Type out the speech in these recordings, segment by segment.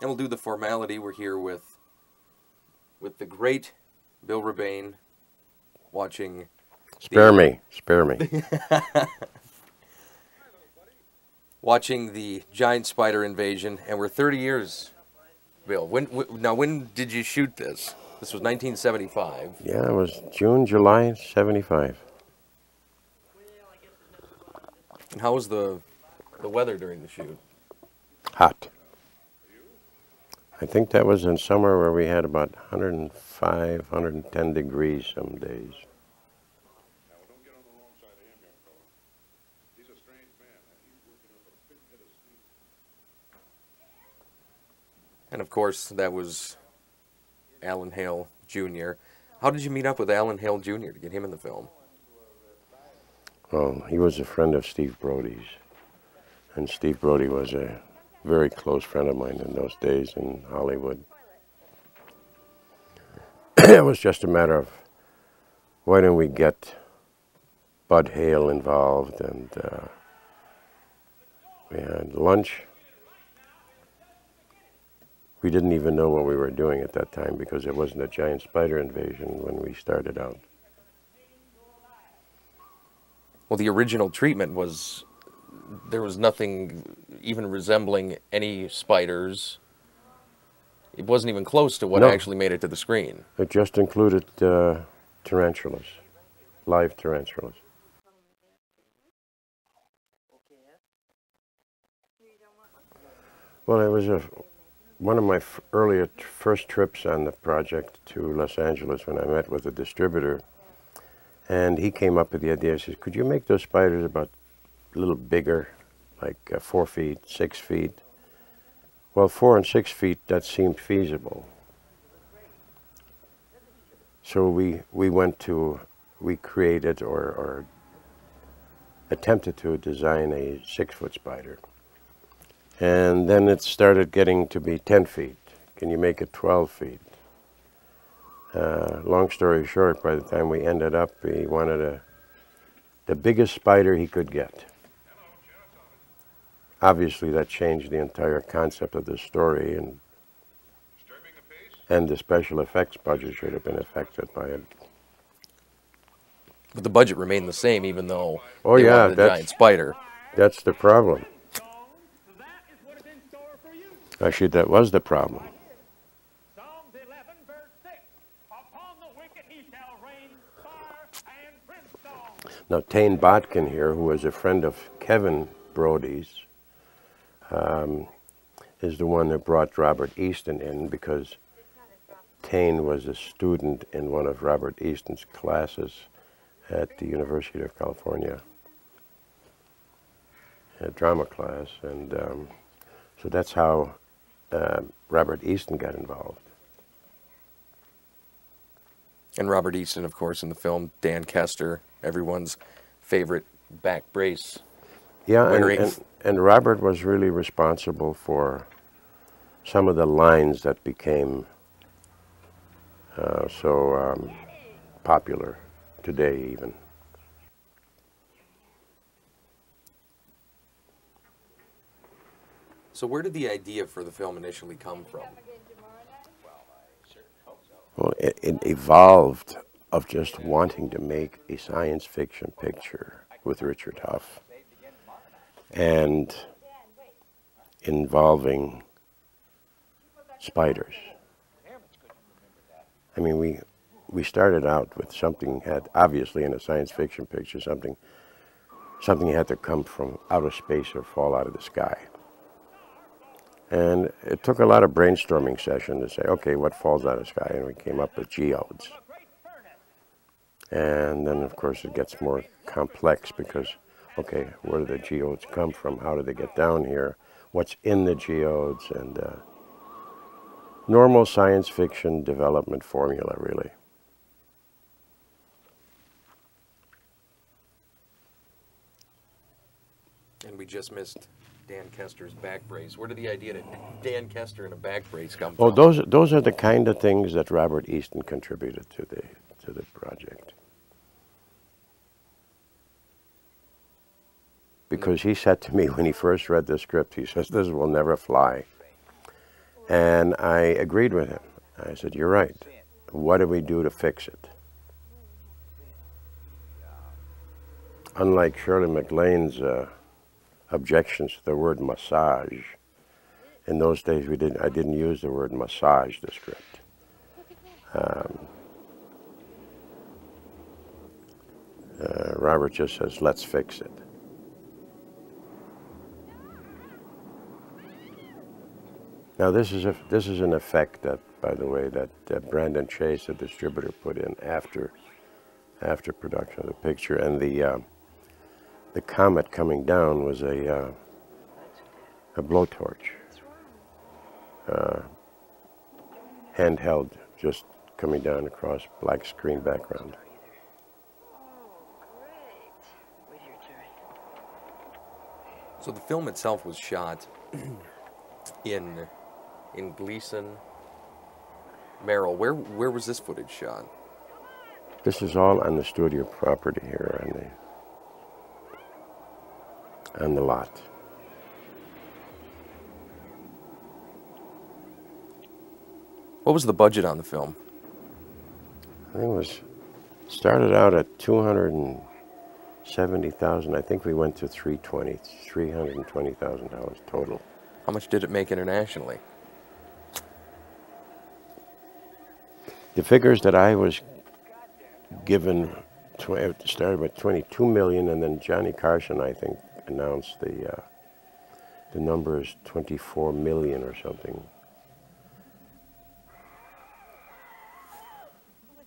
And we'll do the formality. We're here with the great Bill Rebane watching Spare me. watching the giant spider invasion, and we're 30 years. Bill, when did you shoot this? This was 1975. Yeah, it was June, July, 75. And how was the weather during the shoot? Hot. I think that was in summer where we had about 105, 110 degrees some days. And of course, that was Alan Hale Jr. How did you meet up with Alan Hale Jr. to get him in the film? Well, he was a friend of Steve Brody's. And Steve Brody was a very close friend of mine in those days in Hollywood. It was just a matter of why don't we get Bud Hale involved, and we had lunch. We didn't even know what we were doing at that time because it wasn't a giant spider invasion when we started out. Well, the original treatment was there was nothing even resembling any spiders. It wasn't even close to what actually made it to the screen. It just included tarantulas, live tarantulas. Well, it was one of my first trips on the project to Los Angeles when I met with a distributor. And he came up with the idea, he says, could you make those spiders about a little bigger, like 4 feet, 6 feet? Well, 4 and 6 feet, that seemed feasible. So we created or attempted to design a 6-foot spider. And then it started getting to be 10 feet. Can you make it 12 feet? Long story short, by the time we ended up, he wanted the biggest spider he could get. Obviously, that changed the entire concept of the story, and the special effects budget should have been affected by it. But the budget remained the same, even though oh they yeah, wanted a giant spider. That's the problem. Actually, that was the problem. Now, Tane Botkin here, who was a friend of Kevin Brody's, is the one that brought Robert Easton in because Tane was a student in one of Robert Easton's classes at the University of California, a drama class, and so that's how Robert Easton got involved. And Robert Easton, of course, in the film, Dan Kester, everyone's favorite back brace. Yeah, and Robert was really responsible for some of the lines that became so popular today even. So where did the idea for the film initially come from? Well, it evolved of just wanting to make a science fiction picture with Richard Huff and involving spiders. I mean, we started out with something had obviously in a science fiction picture something had to come from outer space or fall out of the sky. And it took a lot of brainstorming session to say, okay, what falls out of the sky? And we came up with geodes. And then, of course, it gets more complex because, okay, where do the geodes come from? How do they get down here? What's in the geodes? And normal science fiction development formula, really. And we just missed Dan Kester's back brace. Where did the idea to Dan Kester in a back brace come from? Oh, those are the kind of things that Robert Easton contributed to the project. Because he said to me when he first read the script, he says, "This will never fly." And I agreed with him. I said, you're right. What do we do to fix it? Unlike Shirley MacLaine's objections to the word massage, in those days I didn't use the word massage the script. Robert just says, let's fix it. Now this is an effect that, by the way, that Brandon Chase, the distributor, put in after production of the picture, and the comet coming down was a blowtorch, handheld, just coming down across black screen background. So the film itself was shot in Gleason, Merrill. Where was this footage shot? This is all on the studio property here on the lot. What was the budget on the film? I think it was started out at $270,000. I think we went to $320,000 total. How much did it make internationally? The figures that I was given started with 22 million, and then Johnny Carson, I think, announced the number is 24 million or something.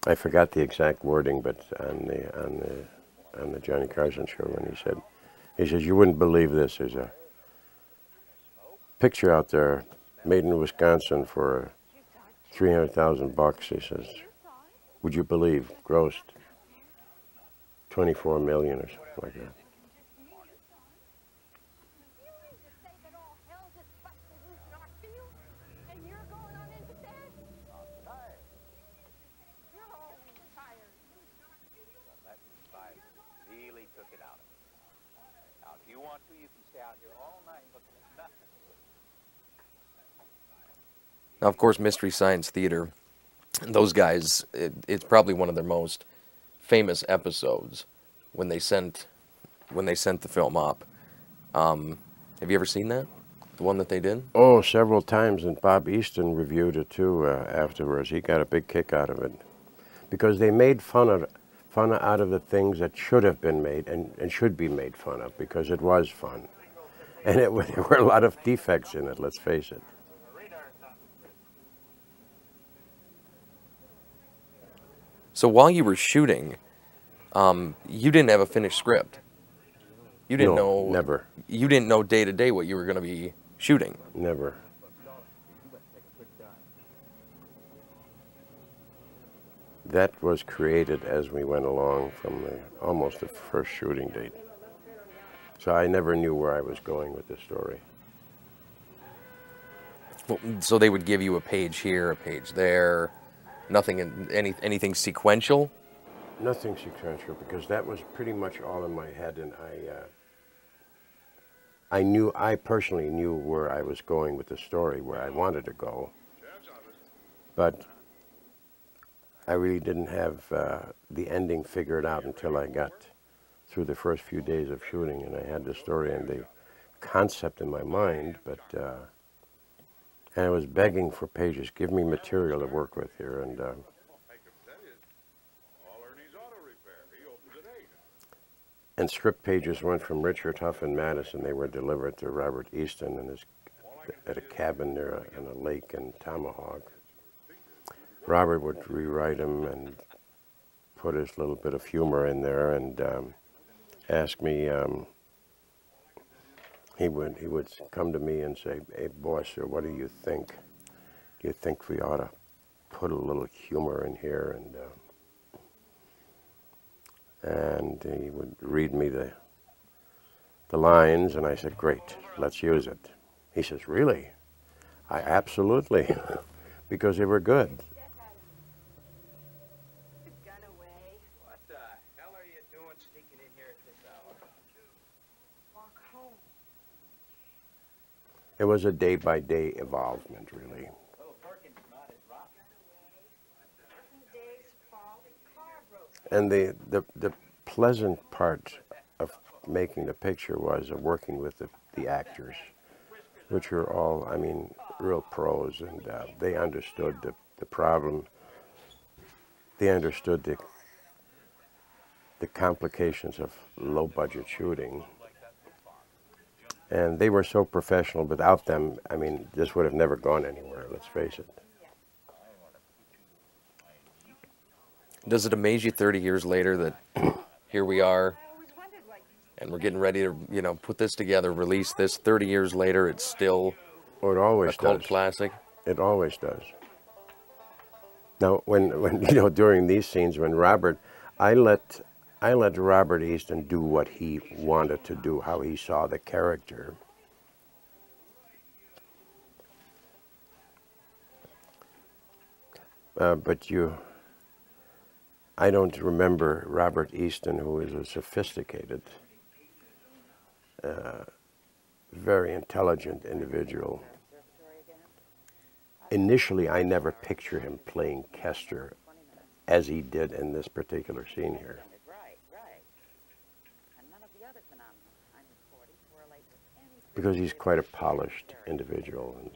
I forgot the exact wording, but on the Johnny Carson show, when he says, you wouldn't believe this. There's a picture out there made in Wisconsin for $300,000. He says, would you believe, grossed 24 million or something like that. Now, of course, Mystery Science Theater, those guys, it's probably one of their most famous episodes when they sent the film up. Have you ever seen that? The one that they did? Oh, several times, and Bob Easton reviewed it too afterwards. He got a big kick out of it because they made fun out of the things that should have been made and should be made fun of, because it was fun. And there were a lot of defects in it, let's face it. So while you were shooting, you didn't have a finished script. You didn't know. Never. You didn't know day to day what you were going to be shooting. Never. That was created as we went along from almost the first shooting date. So I never knew where I was going with the story. Well, so they would give you a page here, a page there. Nothing, anything sequential? Nothing sequential, because that was pretty much all in my head, and I personally knew where I was going with the story, where I wanted to go, but I really didn't have the ending figured out until I got through the first few days of shooting, and I had the story and the concept in my mind, but and I was begging for pages. Give me material to work with here. And script pages went from Richard Huff and Madison. They were delivered to Robert Easton at a cabin near in a lake in Tomahawk. Robert would rewrite them and put his little bit of humor in there and ask me. He would come to me and say, "Hey, boss, what do you think? Do you think we ought to put a little humor in here?" And he would read me the lines, and I said, "Great, let's use it." He says, "Really?" I absolutely, because they were good. What the hell are you doing sneaking in here at this hour? Walk home. It was a day-by-day evolvement, really. And the pleasant part of making the picture was working with the actors, which were all, I mean, real pros, and they understood the problem. They understood the complications of low-budget shooting. And they were so professional. Without them, I mean, this would have never gone anywhere, let's face it. Does it amaze you 30 years later that here we are and we're getting ready to, you know, put this together, release this 30 years later, it's still Oh, it always a cult does. classic? It always does. Now, when you know, during these scenes, when Robert, I let Robert Easton do what he wanted to do, how he saw the character. But I don't remember Robert Easton, who is a sophisticated, very intelligent individual. Initially, I never picture him playing Kester as he did in this particular scene here. Because he's quite a polished individual. And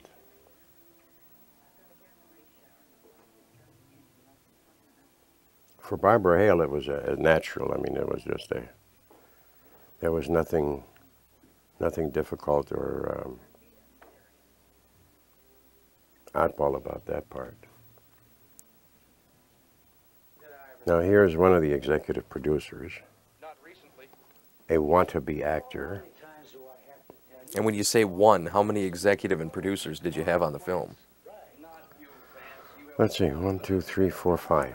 for Barbara Hale, it was a natural. I mean, it was just there was nothing difficult or oddball about that part. Now here's one of the executive producers, a want-to-be actor. And when you say one, how many executive and producers did you have on the film? Let's see, 1, 2, 3, 4, 5.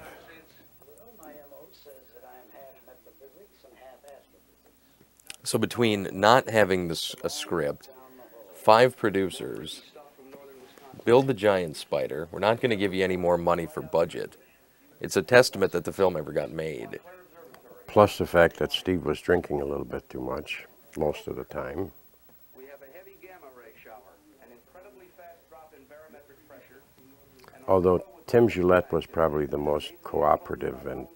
So between not having a script, 5 producers, build the giant spider, we're not going to give you any more money for budget. It's a testament that the film ever got made. Plus the fact that Steve was drinking a little bit too much most of the time. We have a heavy gamma ray shower, an incredibly fast drop in barometric pressure. Although Tim Gillette was probably the most cooperative and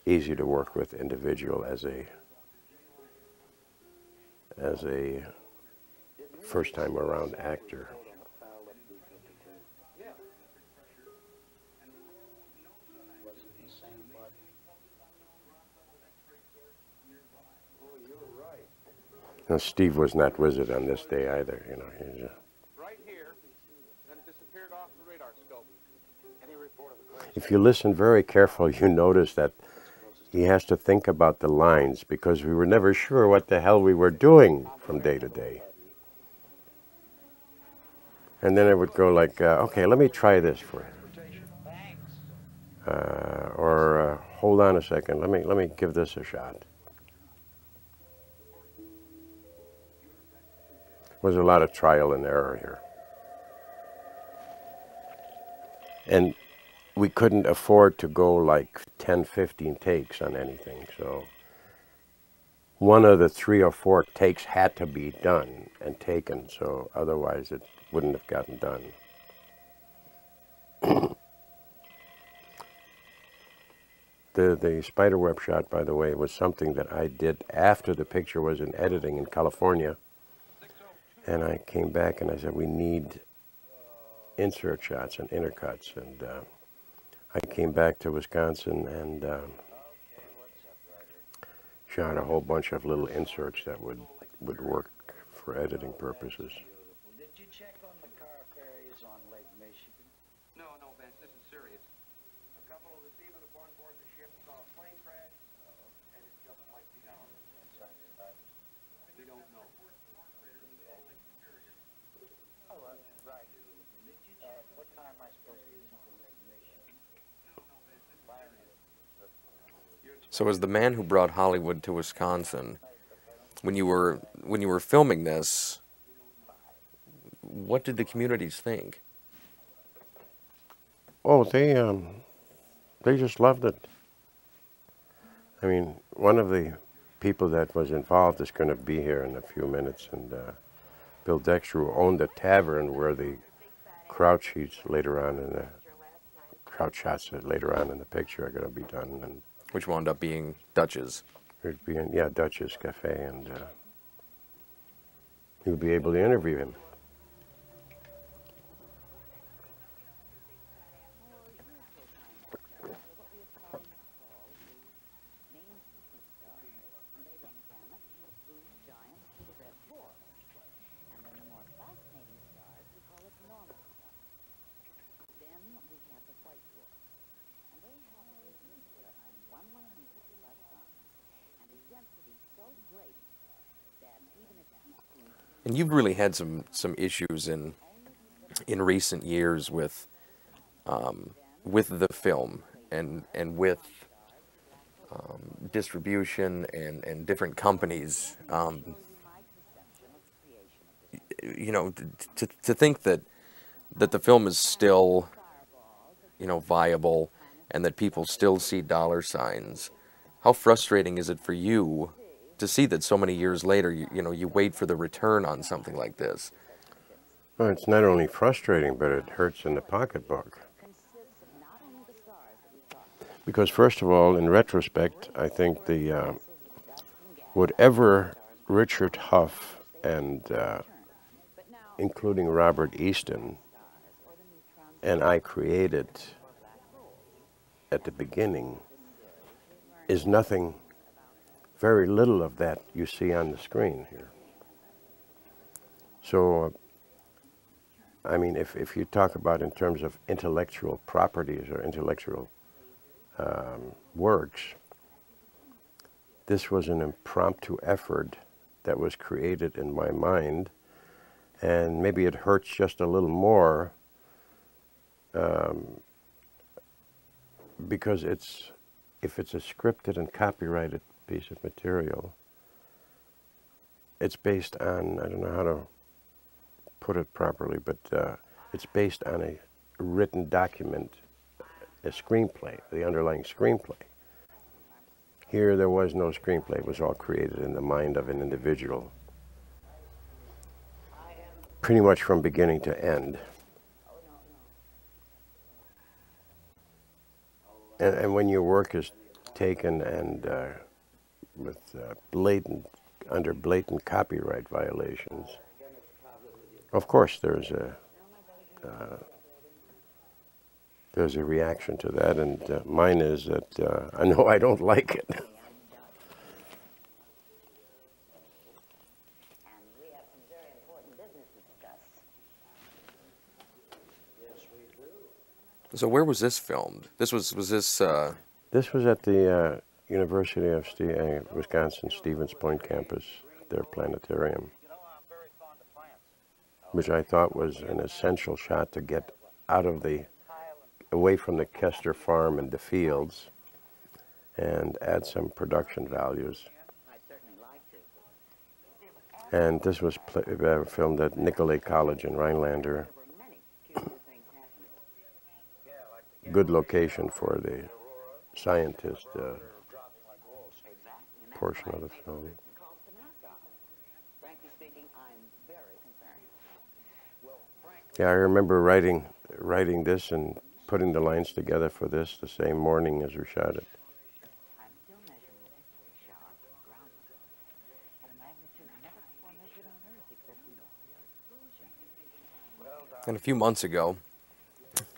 easy to work with individual as a first-time around actor. Now, Steve was not with it on this day either, you know. He's, Right here, then it disappeared off the radar scope. Any report of the crash? if you listen very carefully, you notice that he has to think about the lines because we were never sure what the hell we were doing from day to day. And then it would go like, okay, let me try this for you. Or hold on a second, let me give this a shot. Was a lot of trial and error here. And we couldn't afford to go like 10, 15 takes on anything, so one of the 3 or 4 takes had to be done and taken, so otherwise it wouldn't have gotten done. The spiderweb shot, by the way, was something that I did after the picture was in editing in California. And I came back and I said, we need insert shots and intercuts. And I came back to Wisconsin and shot a whole bunch of little inserts that would work for editing purposes. Did you check on the car ferries on Lake Michigan? No, Vince, this is serious. A couple of the seamen aboard the ship saw a plane crash, and it just like the hour. We don't know. Oh, right. What time am I supposed to use for Lake Michigan? So as the man who brought Hollywood to Wisconsin, when you were filming this, what did the communities think? Oh, they just loved it. I mean, one of the people that was involved is going to be here in a few minutes, and Bill Dexter, who owned the tavern where the crowd shots later on in the picture are going to be done, and Which wound up being Dutch's. it'd be in Dutch's Cafe, and you'll be able to interview him. And you've really had some issues in recent years with the film and with distribution and different companies. You know, to think that the film is still, you know, viable and that people still see dollar signs. How frustrating is it for you to see that so many years later, you know, you wait for the return on something like this? Well, it's not only frustrating, but it hurts in the pocketbook. Because first of all, in retrospect, I think the whatever Richard Huff and including Robert Easton and I created at the beginning is nothing, very little of that you see on the screen here. So, I mean, if you talk about in terms of intellectual properties or intellectual works, this was an impromptu effort that was created in my mind, and maybe it hurts just a little more because if it's a scripted and copyrighted piece of material, it's based on, I don't know how to put it properly, but it's based on a written document, a screenplay, the underlying screenplay. Here there was no screenplay, it was all created in the mind of an individual, pretty much from beginning to end. And when your work is taken and with under blatant copyright violations, of course there's a reaction to that, and mine is that I know I don't like it. So where was this filmed? This was this? This was at the University of Wisconsin Stevens Point campus, their planetarium, which I thought was an essential shot to get out of away from the Kester farm and the fields, and add some production values. And this was filmed at Nicolay College in Rhinelander. Good location for the scientist portion of the film. Yeah, I remember writing this and putting the lines together for this the same morning as we shot it. And a few months ago,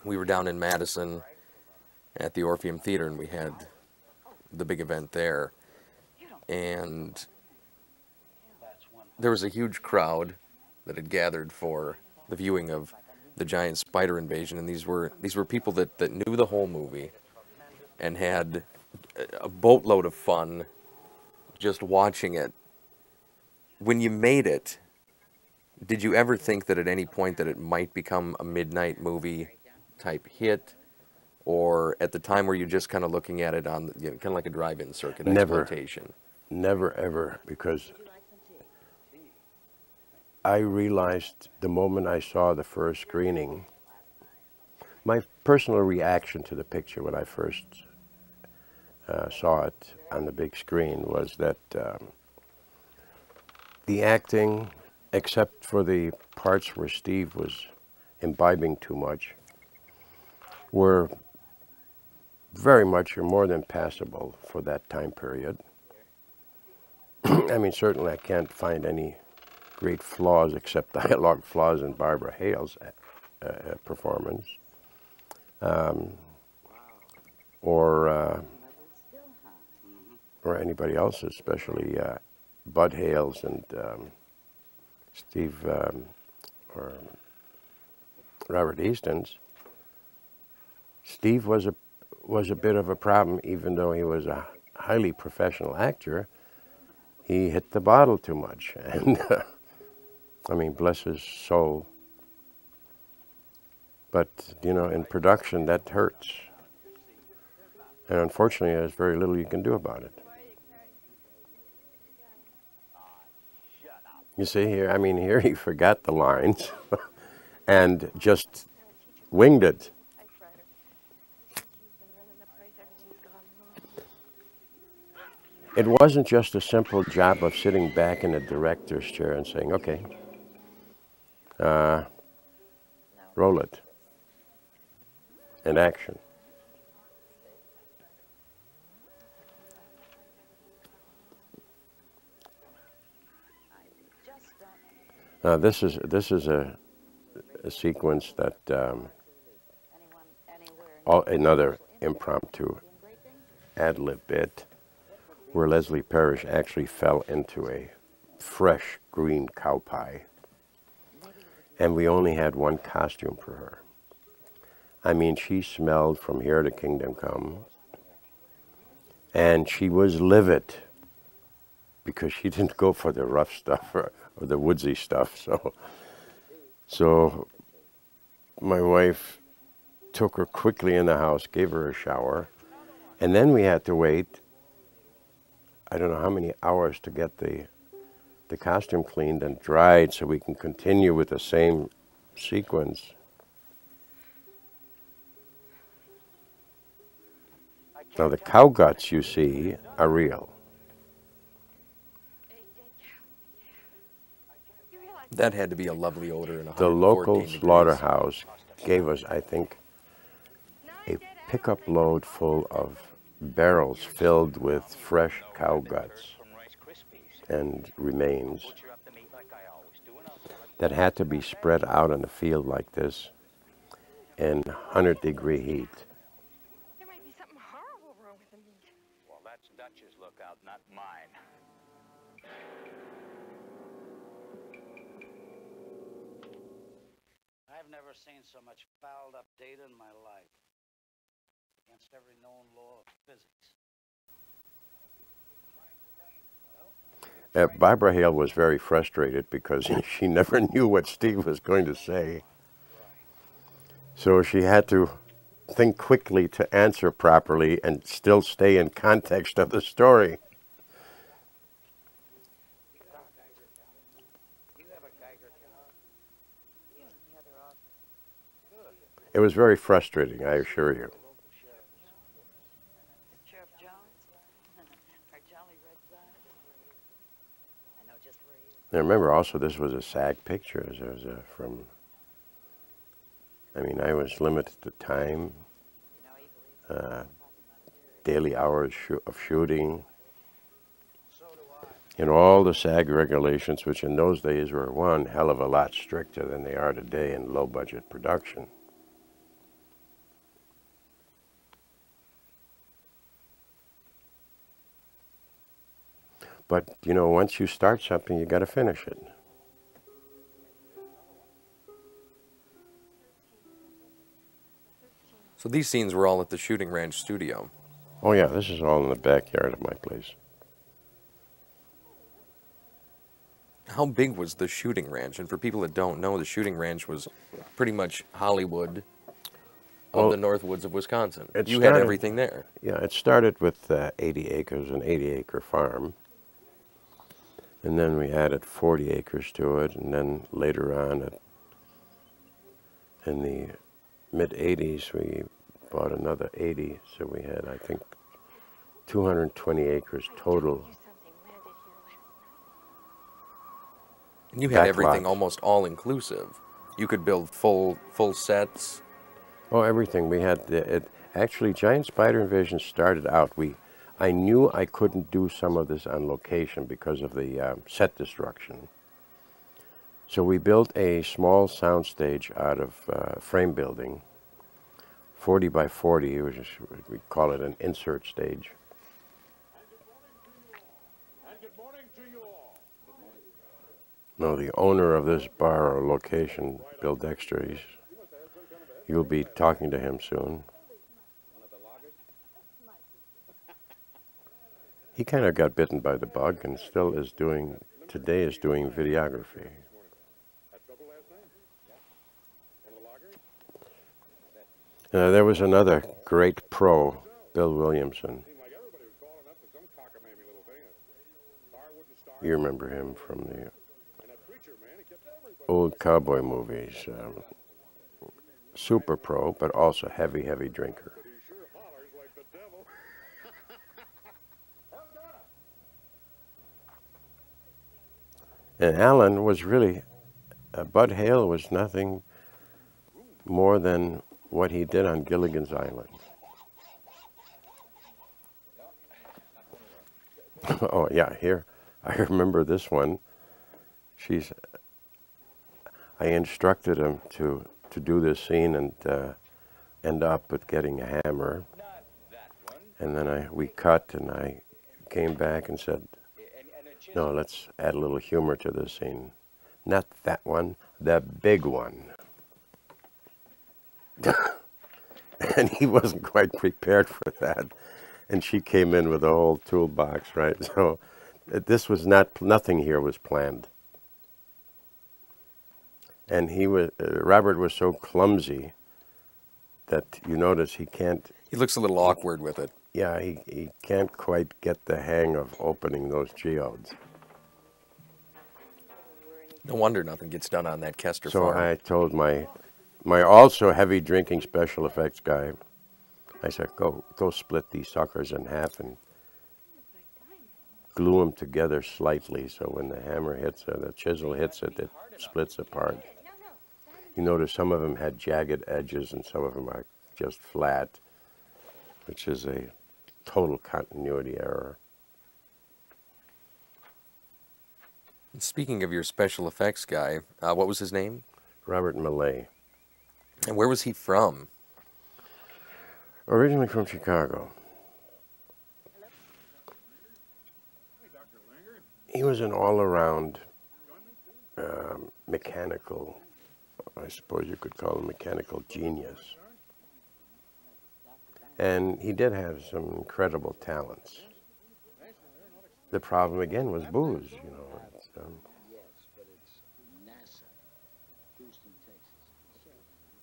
we were down in Madison at the Orpheum Theater, and we had the big event there. And there was a huge crowd that had gathered for the viewing of the giant spider invasion, and these were people that knew the whole movie and had a boatload of fun just watching it. When you made it, did you ever think that at any point that it might become a midnight movie type hit, or at the time were you just kind of looking at it on, you know, kind of like a drive-in circuit exploitation? Never ever, because I realized the moment I saw the first screening, my personal reaction to the picture when I first saw it on the big screen was that the acting except for the parts where Steve was imbibing too much, were very much or more than passable for that time period. I mean, certainly I can't find any great flaws except dialogue flaws in Barbara Hale's performance, or anybody else's, especially Bud Hale's and Steve or Robert Easton's. Steve was a bit of a problem, even though he was a highly professional actor. He hit the bottle too much, and I mean, bless his soul. But you know, in production, that hurts, and unfortunately, there's very little you can do about it. You see here, I mean, here he forgot the lines and just winged it. It wasn't just a simple job of sitting back in a director's chair and saying, okay, roll it, and action. This is a sequence that another impromptu ad-lib bit where Leslie Parrish actually fell into a fresh green cow pie, and we only had one costume for her. I mean, she smelled from here to Kingdom Come, and she was livid because she didn't go for the rough stuff or the woodsy stuff. So my wife took her quickly in the house, gave her a shower, and then we had to wait, I don't know how many hours to get the costume cleaned and dried so we can continue with the same sequence. Now the cow guts you see are real. That had to be a lovely odor in a The local slaughterhouse gave us, I think, a pickup load full of barrels filled with fresh cow guts and remains that had to be spread out in a field like this in 100-degree heat. There might be something horrible wrong with the meat. Well, that's Dutch's lookout, not mine. I've never seen so much fouled up data in my life. Against every known law of physics. Barbara Hale was very frustrated because she never knew what Steve was going to say. So she had to think quickly to answer properly and still stay in context of the story. It was very frustrating, I assure you. Sheriff Jones? Our jolly red side? I know just where he is. And remember also this was a SAG picture. It was I mean, I was limited to time, daily hours of shooting, and all the SAG regulations, which in those days were one hell of a lot stricter than they are today in low-budget production. But, you know, once you start something, you got to finish it. So these scenes were all at the Shooting Ranch studio. Oh yeah, this is all in the backyard of my place. How big was the Shooting Ranch? And for people that don't know, the Shooting Ranch was pretty much Hollywood of the North Woods of Wisconsin. You had everything there. Yeah, it started with 80 acres, an 80-acre farm. And then we added 40 acres to it, and then later on, in the mid-'80s, we bought another 80, so we had, I think, 220 acres total. And you had everything backlot. almost all inclusive. You could build full sets. Oh, everything. We had actually Giant Spider Invasion started out. I knew I couldn't do some of this on location because of the set destruction. So we built a small soundstage out of frame building, 40 by 40, which is, we call it an insert stage. No, the owner of this bar or location, Bill Dexter, you'll be talking to him soon. He kind of got bitten by the bug and still is today is doing videography. There was another great pro, Bill Williamson. You remember him from the old cowboy movies. Super pro, but also heavy drinker. And Alan was really, Bud Hale was nothing more than what he did on Gilligan's Island. Oh yeah, here, I remember this one. I instructed him to do this scene and end up with getting a hammer. And then we cut and I came back and said, no, let's add a little humor to this scene. Not that one, the big one. And he wasn't quite prepared for that. And she came in with a whole toolbox, right? So this was nothing here was planned. And Robert was so clumsy that you notice he can't. He looks a little awkward with it. Yeah, he can't quite get the hang of opening those geodes. No wonder nothing gets done on that Kester So farm. I told my also heavy drinking special effects guy, I said, go split these suckers in half and glue them together slightly so when the hammer hits or the chisel hits it, it splits apart. You notice some of them had jagged edges and some of them are just flat, which is a total continuity error. Speaking of your special effects guy, what was his name? Robert Millay. And where was he from? Originally from Chicago. He was an all-around mechanical, I suppose you could call him mechanical genius. And he did have some incredible talents. The problem again was booze, you know.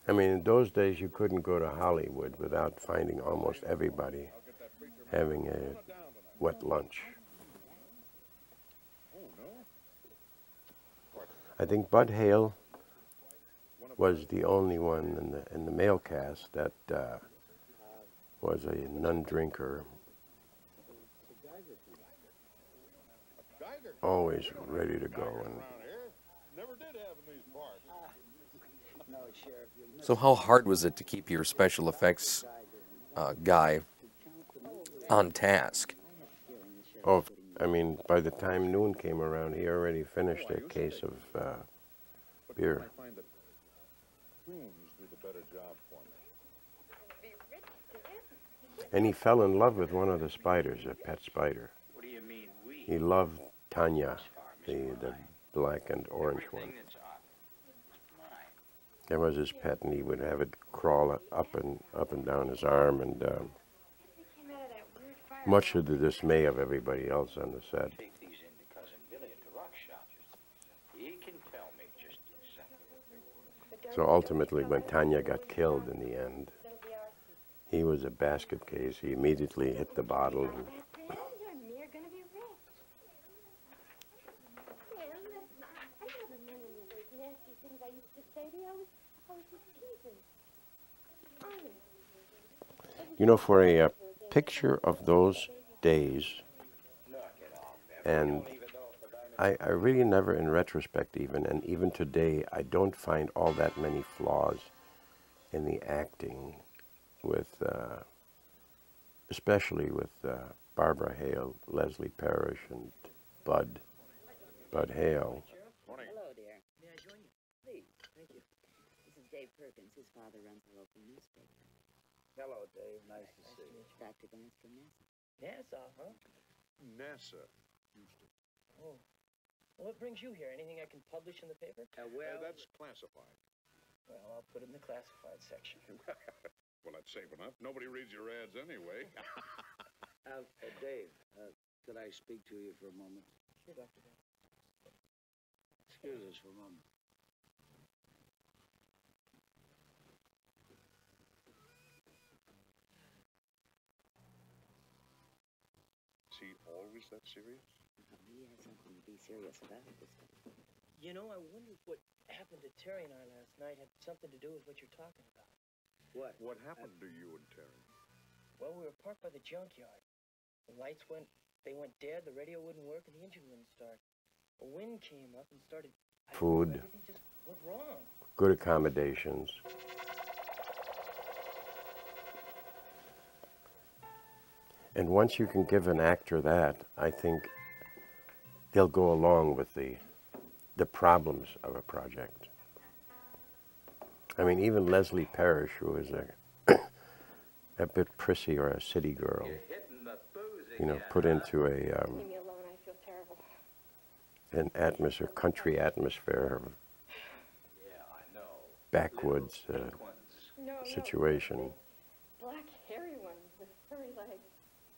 I mean, in those days you couldn't go to Hollywood without finding almost everybody having a wet lunch. I think Bud Hale was the only one in the male cast that was a non-drinker, always ready to go. And So how hard was it to keep your special effects guy on task? oh, I mean, by the time noon came around, he already finished a case of beer. And he fell in love with one of the spiders, a pet spider. What do you mean, we? He loved Tanya, the black and orange one. That was his pet, and he would have it crawl up and down his arm, and much to the dismay of everybody else on the set. Take these in to Cousin Billy at the rock shop. He can tell me just exactly what they're worth. So ultimately, when Tanya got killed in the end, he was a basket case. He immediately hit the bottle. And you know, for a picture of those days, and I really never, in retrospect even, and even today, I don't find all that many flaws in the acting with, especially with Barbara Hale, Leslie Parrish, and Bud Hale. Hello, dear. May I join you? Please. Thank you. This is Dave Perkins. His father runs a local newspaper. Hello, Dave. Nice to see you. Dr. Vance from NASA. NASA, huh? NASA, Houston. Oh. Well, what brings you here? Anything I can publish in the paper? That's classified. Well, I'll put it in the classified section. Well, that's safe enough. Nobody reads your ads anyway. Dave, could I speak to you for a moment? Sure, Dr. Vance. Excuse us for a moment. Is he always that serious? He has something to be serious about this time. You know, I wonder if what happened to Terry and I last night had something to do with what you're talking about. What? What happened to you and Terry? Well, we were parked by the junkyard. The lights went dead, the radio wouldn't work, and the engine wouldn't start. A wind came up and started... Food. Everything just went wrong. Good accommodations. And once you can give an actor that, I think they'll go along with the problems of a project. I mean, even Leslie Parrish, who is a bit prissy or a city girl, you know, put into Leave me alone, I feel terrible. an atmosphere, country atmosphere, backwoods No, situation. no, the black hairy one with furry legs.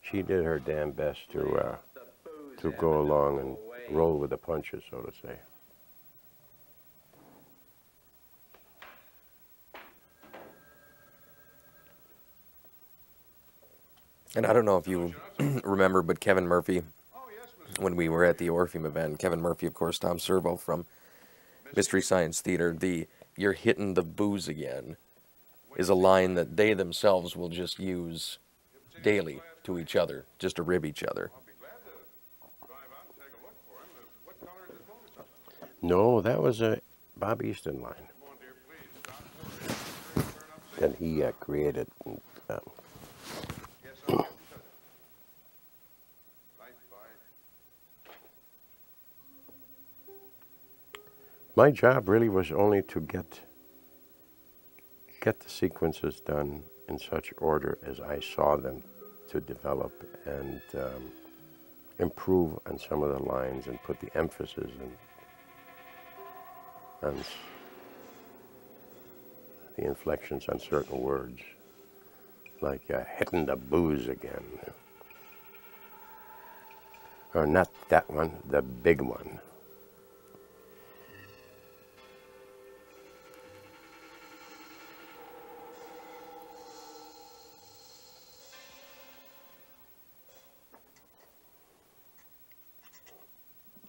She did her damn best to go along and roll with the punches, so to say. And I don't know if you remember, but Kevin Murphy, when we were at the Orpheum event, Kevin Murphy, of course, Tom Servo from Mystery Science Theater, the "you're hitting the booze again" is a line that they themselves will just use daily to each other, just to rib each other. I'll be glad to drive out and take a look for him. What color is his motorcycle? No, that was a Bob Easton line Come on, dear, please. Stop worrying. Turn up that he created. And, Yes, I'll get in touch. Right, bye. my job really was only to get the sequences done in such order as I saw them to develop, and improve on some of the lines and put the emphasis on the inflections on certain words, like hitting the booze again. Or not that one, the big one.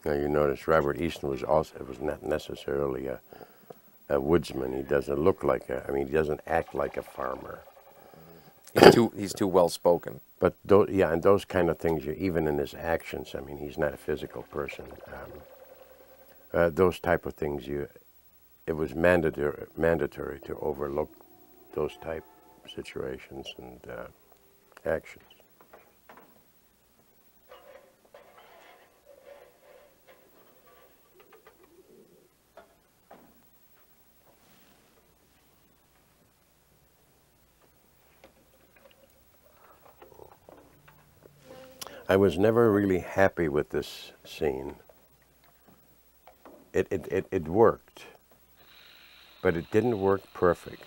Now you notice Robert Easton was not necessarily a woodsman. He doesn't look like he doesn't act like a farmer. He's too well spoken. But and those kind of things, even in his actions, I mean, he's not a physical person. Those type of things, it was mandatory to overlook those type situations and actions. I was never really happy with this scene. It worked, but it didn't work perfect.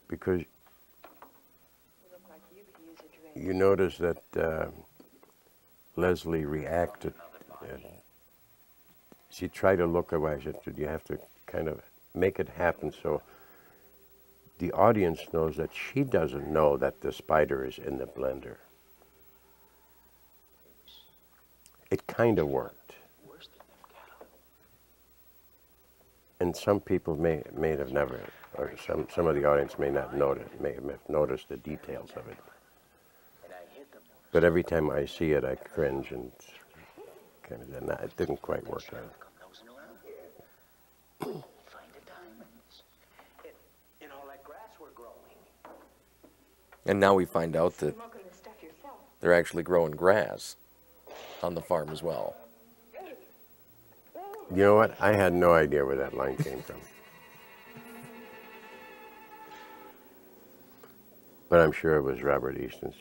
Because You look like you could use a drink. you notice that Leslie reacted. She tried to look away. She said, you have to kind of make it happen so the audience knows that she doesn't know that the spider is in the blender. It kind of worked. And some people may have never, or some of the audience may not notice, may have noticed the details of it. But every time I see it, I cringe and kind of, and it didn't quite work out. Find the diamonds. In all that grass we're growing. And now we find out that Smoking the stuff yourself. they're actually growing grass on the farm as well. You know what? I had no idea where that line came from. But I'm sure it was Robert Easton's.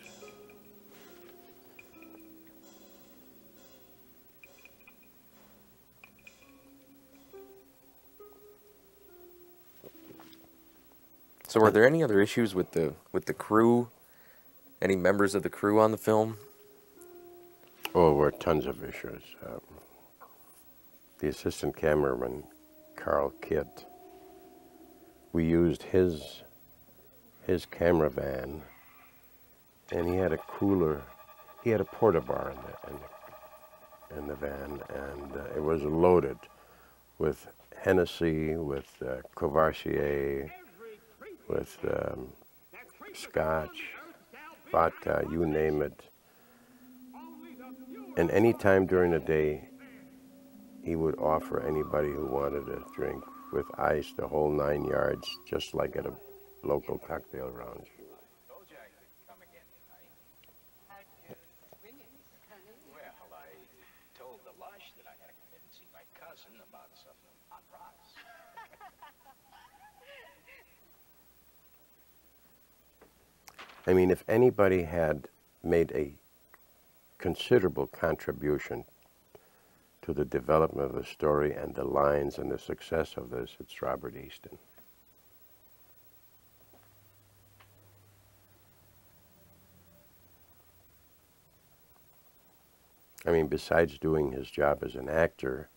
So were there any other issues with the crew? Any members of the crew on the film? Oh, there were tons of issues. The assistant cameraman, Carl Kidd, we used his camera van, and he had a cooler. He had a porta bar in the van, and it was loaded with Hennessy, with Courvoisier, with Scotch, vodka, you name it. And any time during the day, he would offer anybody who wanted a drink with ice, the whole 9 yards, just like at a local cocktail lounge. Told you I could come again tonight. Well, I told the lush that I had to come in and see my cousin about some hot rods. I mean, if anybody had made a considerable contribution to the development of the story and the lines and the success of this, it's Robert Easton. I mean, besides doing his job as an actor,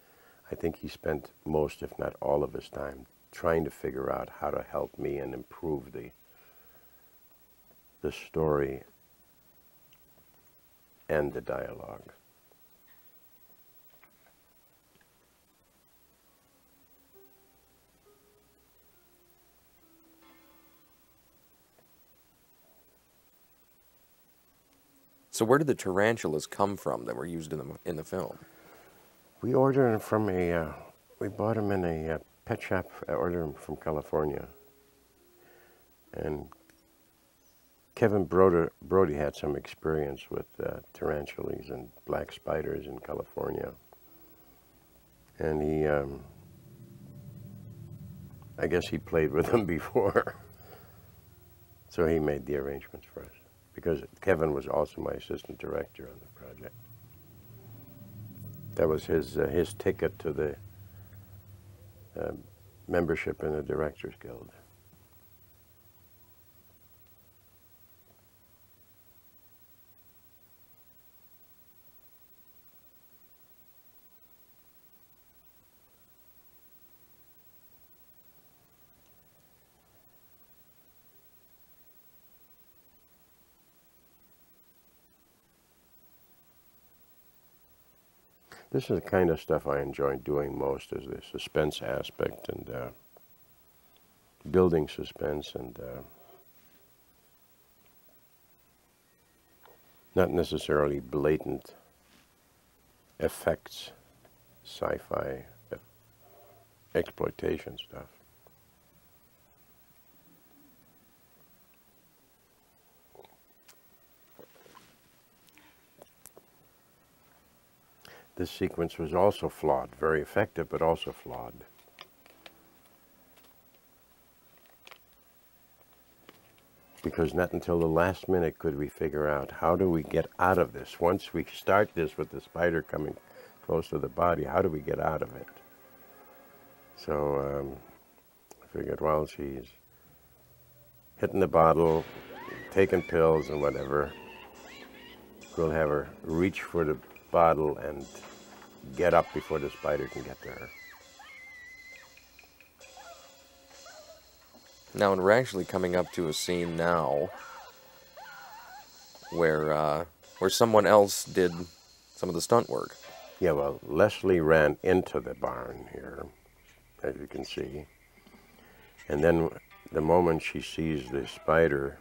I think he spent most, if not all of his time, trying to figure out how to help me and improve the story and the dialogue. So where did the tarantulas come from that were used in the film? We ordered them from we bought them in a pet shop. I ordered them from California. And Kevin Brody had some experience with tarantulas and black spiders in California. And he, I guess he played with them before. So he made the arrangements for us, because Kevin was also my assistant director on the project. That was his ticket to the membership in the Directors Guild. This is the kind of stuff I enjoy doing most, is the suspense aspect and building suspense and not necessarily blatant effects, sci-fi exploitation stuff. This sequence was also flawed, very effective, but also flawed. Because not until the last minute could we figure out, how do we get out of this? Once we start this with the spider coming close to the body, how do we get out of it? So I figured, well, she's hitting the bottle, taking pills and whatever. We'll have her reach for the bottle and get up before the spider can get to her. Now, and we're actually coming up to a scene now where someone else did some of the stunt work. Yeah, well, Leslie ran into the barn here, as you can see. And then the moment she sees the spider,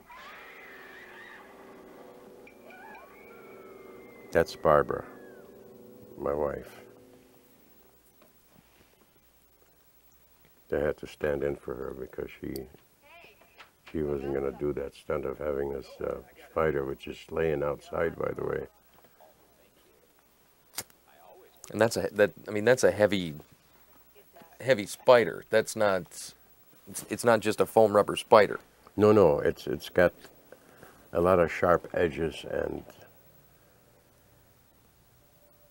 That's Barbara, my wife. They had to stand in for her because she wasn't going to do that stunt of having this spider, which is laying outside, by the way. And that's a heavy spider. That's not. It's not just a foam rubber spider. No, it's got a lot of sharp edges and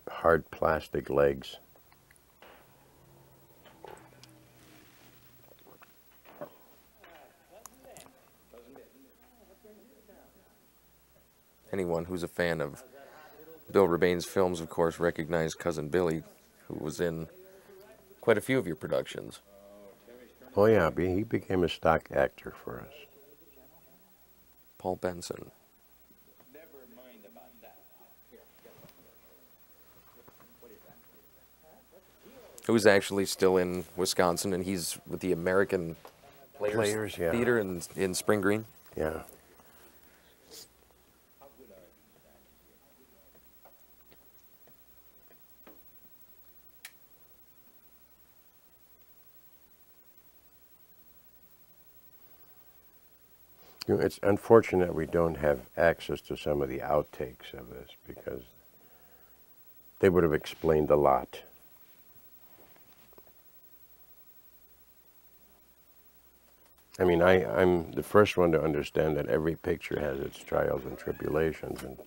hard plastic legs. Anyone who's a fan of Bill Rebane's films, of course, recognize Cousin Billy, who was in quite a few of your productions. Oh yeah, he became a stock actor for us. Paul Benson. Who's actually still in Wisconsin, and he's with the American Players yeah. Theater in Spring Green. Yeah. You know, it's unfortunate we don't have access to some of the outtakes of this because they would have explained a lot. I mean, I'm the first one to understand that every picture has its trials and tribulations, and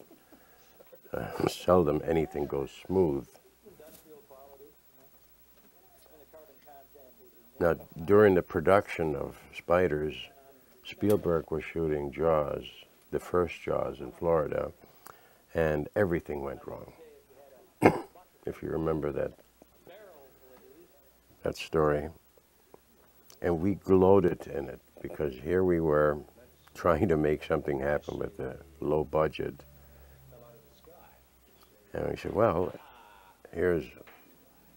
seldom anything goes smooth. Now, during the production of Spiders, Spielberg was shooting Jaws, the first Jaws in Florida, and everything went wrong. If you remember that story. And we gloated in it because here we were trying to make something happen with a low budget. And we said, well, here's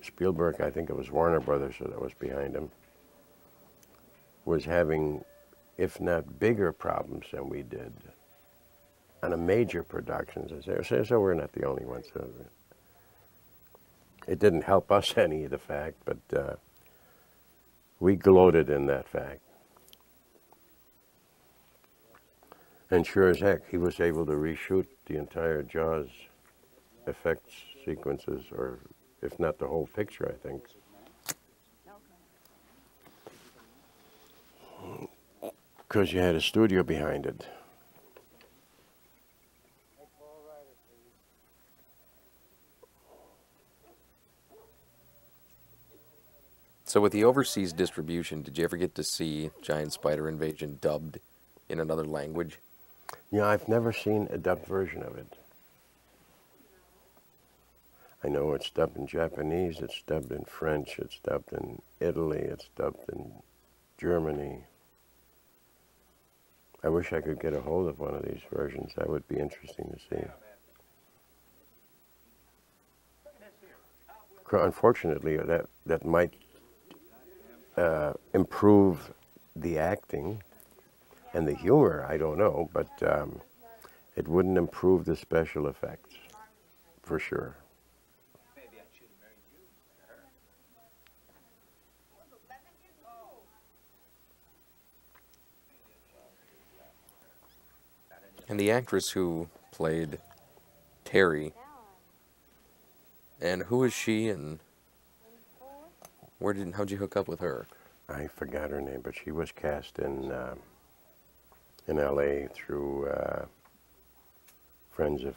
Spielberg, I think it was Warner Brothers that was behind him, was having, if not bigger problems than we did on a major productions. So we're not the only ones. It didn't help us any, the fact, but we gloated in that fact. And sure as heck, he was able to reshoot the entire Jaws effects sequences, or if not the whole picture, I think. Because you had a studio behind it. So with the overseas distribution, did you ever get to see Giant Spider Invasion dubbed in another language? Yeah, I've never seen a dubbed version of it. I know it's dubbed in Japanese, it's dubbed in French, it's dubbed in Italy, it's dubbed in Germany. I wish I could get a hold of one of these versions. That would be interesting to see. Unfortunately, that might improve the acting and the humor, I don't know, but it wouldn't improve the special effects, for sure. And the actress who played Terry, and who is she, and how'd you hook up with her? I forgot her name, but she was cast in L.A. through friends of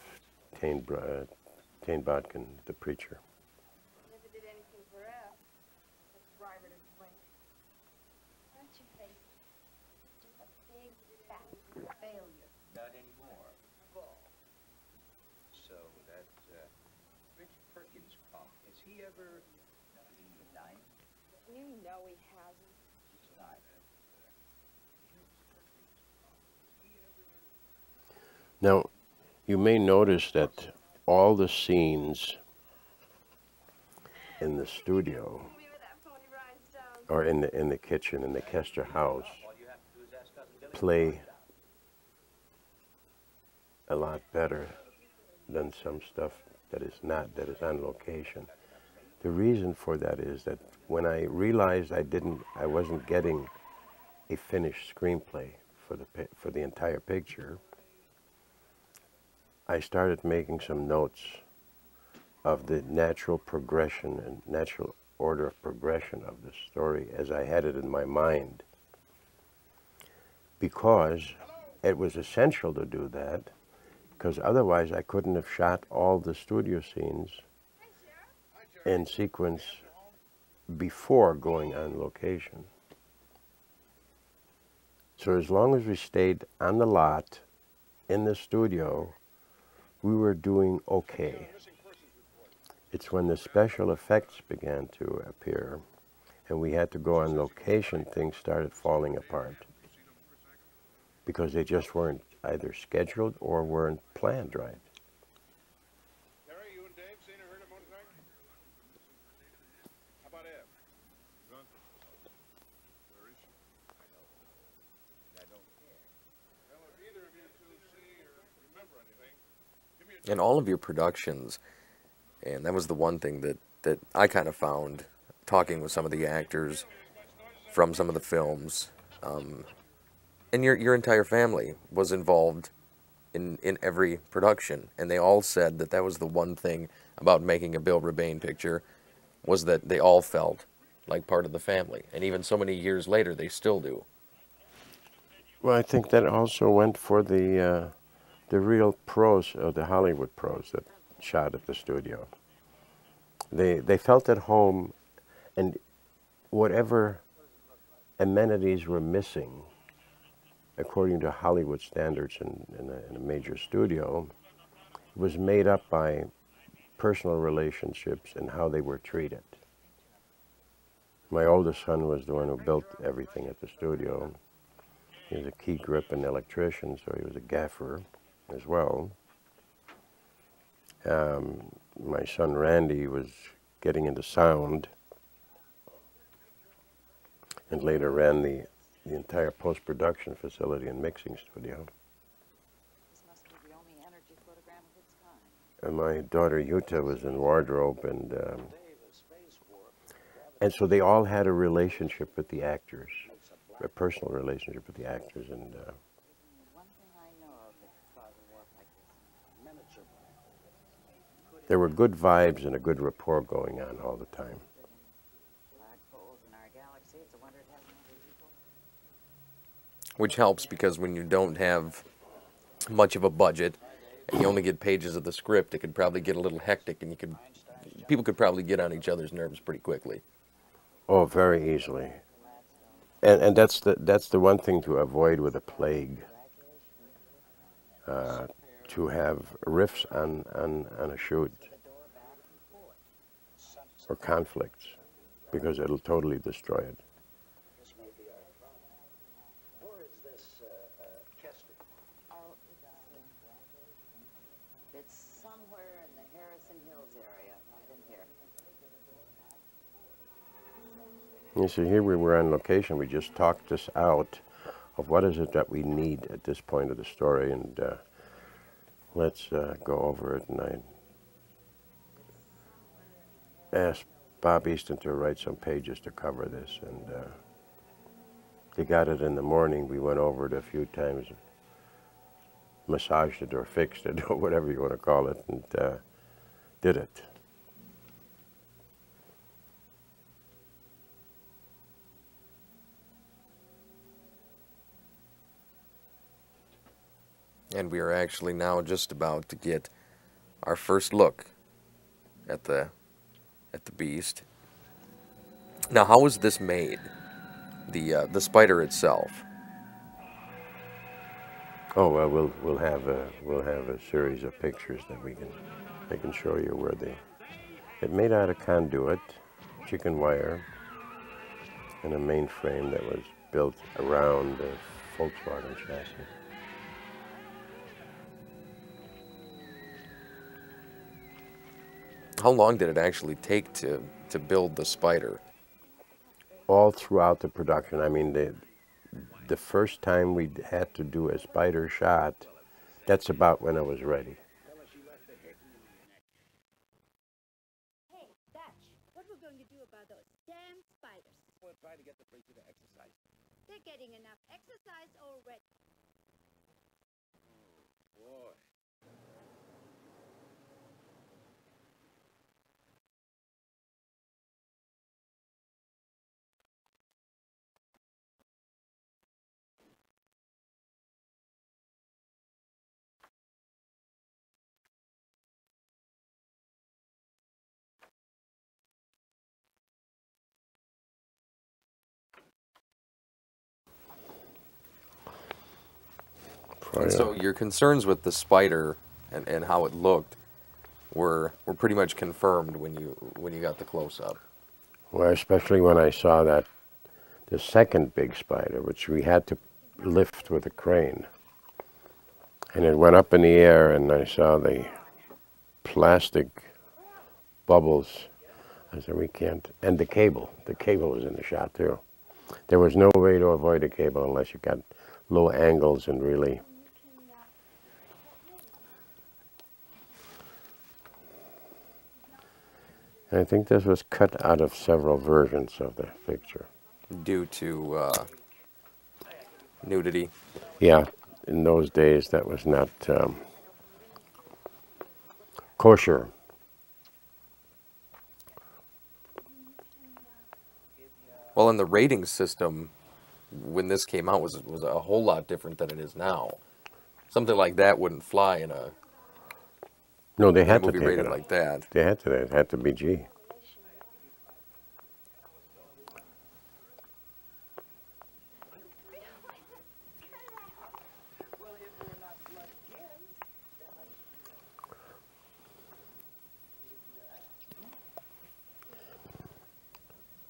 Tane Bodkin, the preacher. Never did anything for us. That's Robert and Blink. Aren't you face? Just a big fat failure. Not anymore. So that Rich Perkins punk, has he ever cleaned the dime? You know he hasn't. He's alive. Now, you may notice that all the scenes in the studio, or in the kitchen, in the Kester house, play a lot better than some stuff that is not, that is on location. The reason for that is that when I realized I wasn't getting a finished screenplay for the entire picture, I started making some notes of the natural progression and natural order of progression of the story as I had it in my mind, because it was essential to do that, because otherwise I couldn't have shot all the studio scenes in sequence before going on location. So as long as we stayed on the lot, in the studio, we were doing okay. It's when the special effects began to appear and we had to go on location, things started falling apart, because they just weren't either scheduled or weren't planned right. Terry, you and Dave seen or heard of motorcycle? How about Eb? Where is she? I know. And I don't care. Well, if either of you two see or remember anything, give me a... In all of your productions, and that was the one thing that I kind of found talking with some of the actors from some of the films, and your entire family was involved in every production, and they all said that was the one thing about making a Bill Rebane picture, was that they all felt like part of the family, and even so many years later they still do. Well, I think that also went for the real pros, the Hollywood pros that shot at the studio. They felt at home, and whatever amenities were missing, according to Hollywood standards in a major studio, was made up by personal relationships and how they were treated. My oldest son was the one who built everything at the studio. He was a key grip and electrician, so he was a gaffer as well. My son Randy was getting into sound, and later ran the entire post-production facility and mixing studio. This must be the only energy photogram of its kind. And my daughter Yuta was in wardrobe, and so they all had a relationship with the actors, a personal relationship with the actors, and One thing I know of that could cause a warp like this. Miniature. there were good vibes and a good rapport going on all the time. Black holes in our galaxy. It's a wonder it hasn't other people. Which helps, because when you don't have much of a budget and you only get pages of the script, it could probably get a little hectic, and people could probably get on each other's nerves pretty quickly. Oh, very easily. And that's the one thing to avoid with a plague. To have riffs on a shoot or conflicts, because it'll totally destroy it. This may be our problem. Where is this Kester? Oh, it's somewhere in the Harrison Hills area, right in here. You see, here we were on location. We just talked this out of what is it that we need at this point of the story, and let's go over it. And I asked Bob Easton to write some pages to cover this, and they got it in the morning. We went over it a few times, massaged it or fixed it or whatever you want to call it, and did it. And we are actually now just about to get our first look at the beast. Now, how was this made? The spider itself. Oh well, we'll have a series of pictures that I can show you where it made out of conduit, chicken wire, and a mainframe that was built around the Volkswagen chassis. How long did it actually take to build the spider? All throughout the production. I mean, the first time we had to do a spider shot, that's about when I was ready. we going to do about those damn spiders? We'll try to get the preacher to exercise. They're getting enough exercise already. Boy. And so your concerns with the spider and how it looked were pretty much confirmed when you got the close up. Well, especially when I saw that the second big spider, which we had to lift with a crane, and it went up in the air, and I saw the plastic bubbles. I said, we can't. And the cable was in the shot too. There was no way to avoid a cable unless you got low angles and really. And I think this was cut out of several versions of the picture. Due to nudity. Yeah, in those days that was not kosher. Well, and the rating system when this came out was a whole lot different than it is now. Something like that wouldn't fly in a No, they had to movie take rated it like that. They had to. It had to be G.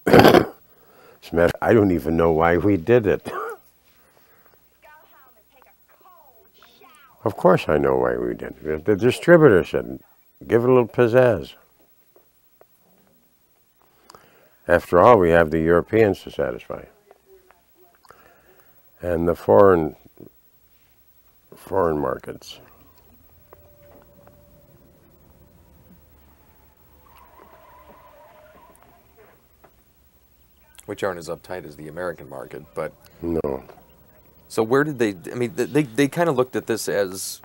As a matter, I don't even know why we did it. Go home and take a cold shower. Of course I know why we did it. The distributor said, give it a little pizzazz. After all, we have the Europeans to satisfy. And the foreign markets. Which aren't as uptight as the American market, but No. so where did they? I mean, they kind of looked at this as,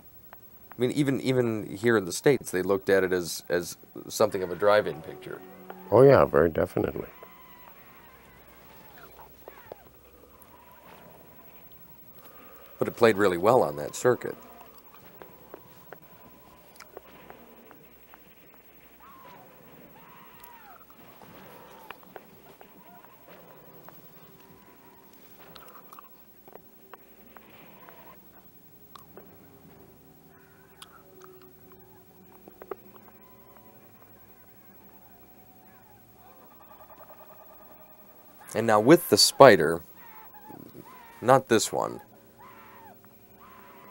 I mean, even here in the States, they looked at it as something of a drive-in picture. Oh yeah, very definitely. But it played really well on that circuit. And now with the spider, not this one,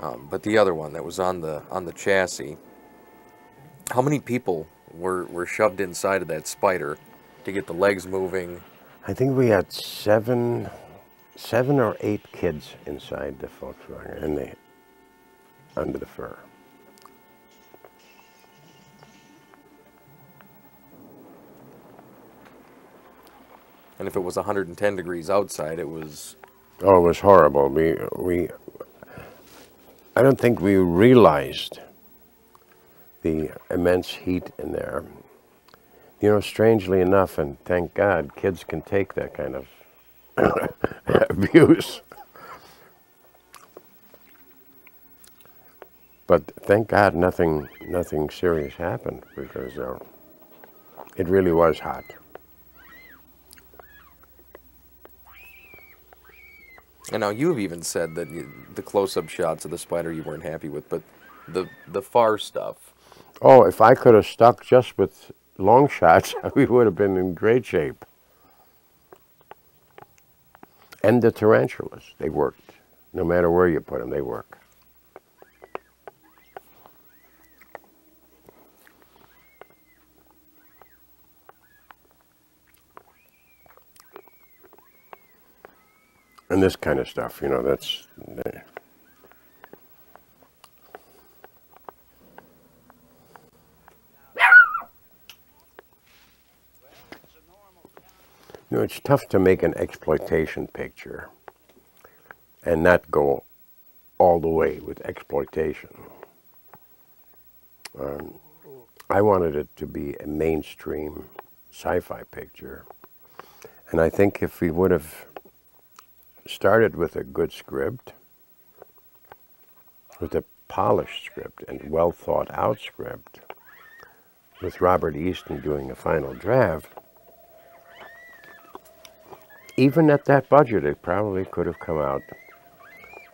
but the other one that was on the chassis. How many people were shoved inside of that spider to get the legs moving? I think we had seven or eight kids inside the Volkswagen, and they under the fur. And if it was 110 degrees outside, it was... Oh, it was horrible. I don't think we realized the immense heat in there. You know, strangely enough, and thank God, kids can take that kind of abuse. But thank God nothing serious happened, because it really was hot. And now you've even said that the close-up shots of the spider you weren't happy with, but the far stuff. Oh, if I could have stuck just with long shots, we would have been in great shape. And the tarantulas, they worked. No matter where you put them, they work. And this kind of stuff, you know, that's... You know, it's tough to make an exploitation picture and not go all the way with exploitation. I wanted it to be a mainstream sci-fi picture. And I think if we would have started with a good script, with a polished script and well thought out script, with Robert Easton doing a final draft, even at that budget, it probably could have come out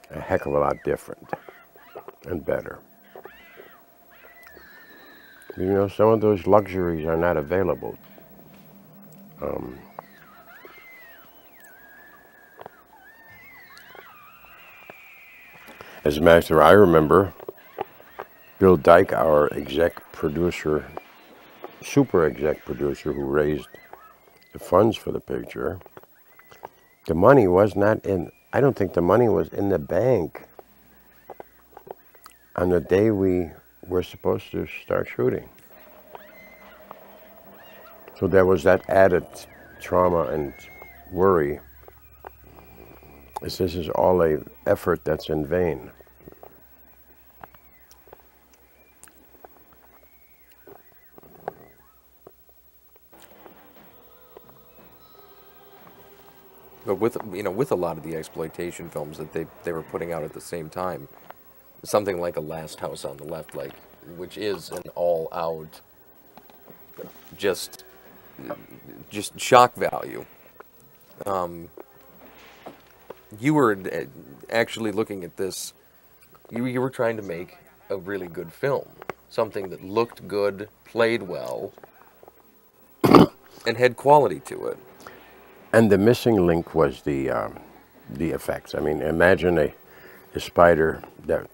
a heck of a lot different and better. You know, some of those luxuries are not available. As a matter of fact, I remember Bill Dyke, our exec producer, super exec producer who raised the funds for the picture. The money was not in, I don't think the money was in the bank on the day we were supposed to start shooting. So there was that added trauma and worry. This is all a effort that's in vain. But with with a lot of the exploitation films that they were putting out at the same time, something like A Last House on the Left, which is an all-out just shock value. You were actually looking at this. You were trying to make a really good film, something that looked good, played well, and had quality to it. And the missing link was the effects. I mean, imagine a spider that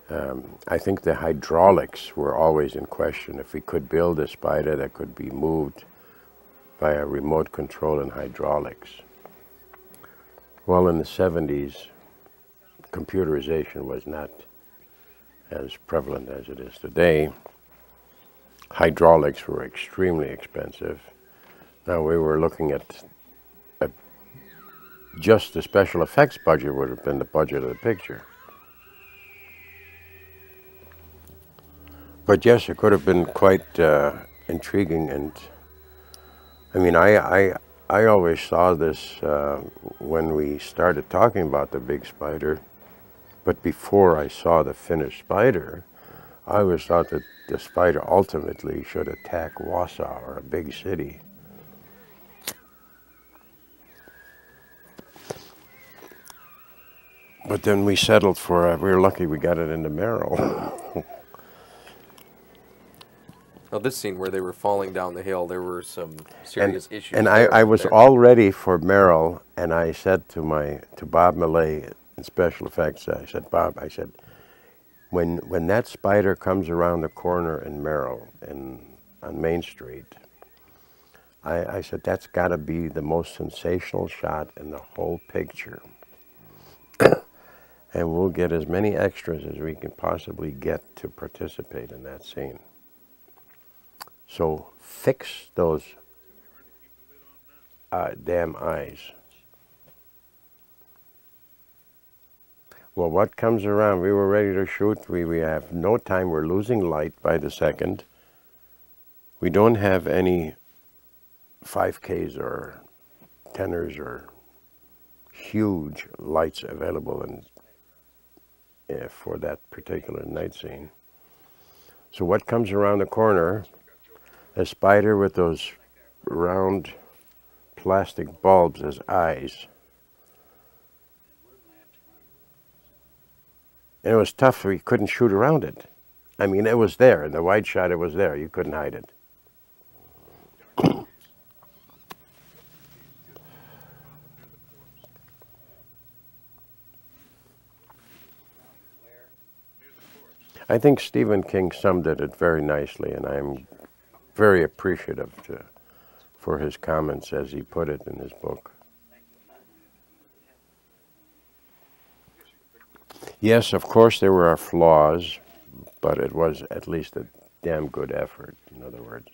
I think the hydraulics were always in question. If we could build a spider that could be moved by a remote control and hydraulics. Well, in the 70s, computerization was not as prevalent as it is today. Hydraulics were extremely expensive. Now we were looking at just the special effects budget would have been the budget of the picture. But yes, it could have been quite intriguing, and I mean, I always saw this when we started talking about the big spider, but before I saw the finished spider, I always thought that the spider ultimately should attack Warsaw, or a big city. But then we settled for, we were lucky we got it into Merrill. Now, this scene where they were falling down the hill, there were some serious issues. And I was all ready for Merrill, and I said to Bob Millay in special effects, I said, Bob, I said, when that spider comes around the corner in Merrill, on Main Street, I said, that's got to be the most sensational shot in the whole picture. And we'll get as many extras as we can possibly get to participate in that scene. So fix those damn eyes. Well, what comes around? We were ready to shoot. We have no time. We're losing light by the second. We don't have any 5Ks or 10ers or huge lights available for that particular night scene. So what comes around the corner? A spider with those round plastic bulbs as eyes. And it was tough. We couldn't shoot around it. I mean, it was there. In the wide shot, it was there. You couldn't hide it. I think Stephen King summed it very nicely, and I'm very appreciative for his comments as he put it in his book. Yes, of course there were flaws, but it was at least a damn good effort, in other words.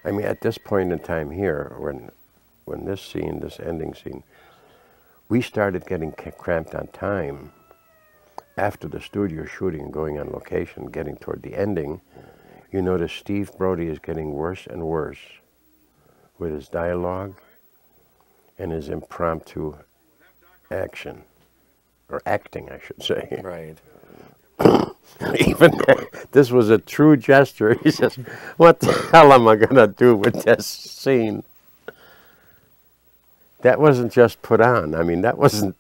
I mean, at this point in time here, when this scene, this ending scene, we started getting cramped on time after the studio shooting and going on location, getting toward the ending. You notice Steve Brody is getting worse and worse with his dialogue and his impromptu action, or acting, I should say. Right. Even this was a true gesture. He says, "What the hell am I gonna do with this scene?" That wasn't just put on. I mean, that wasn't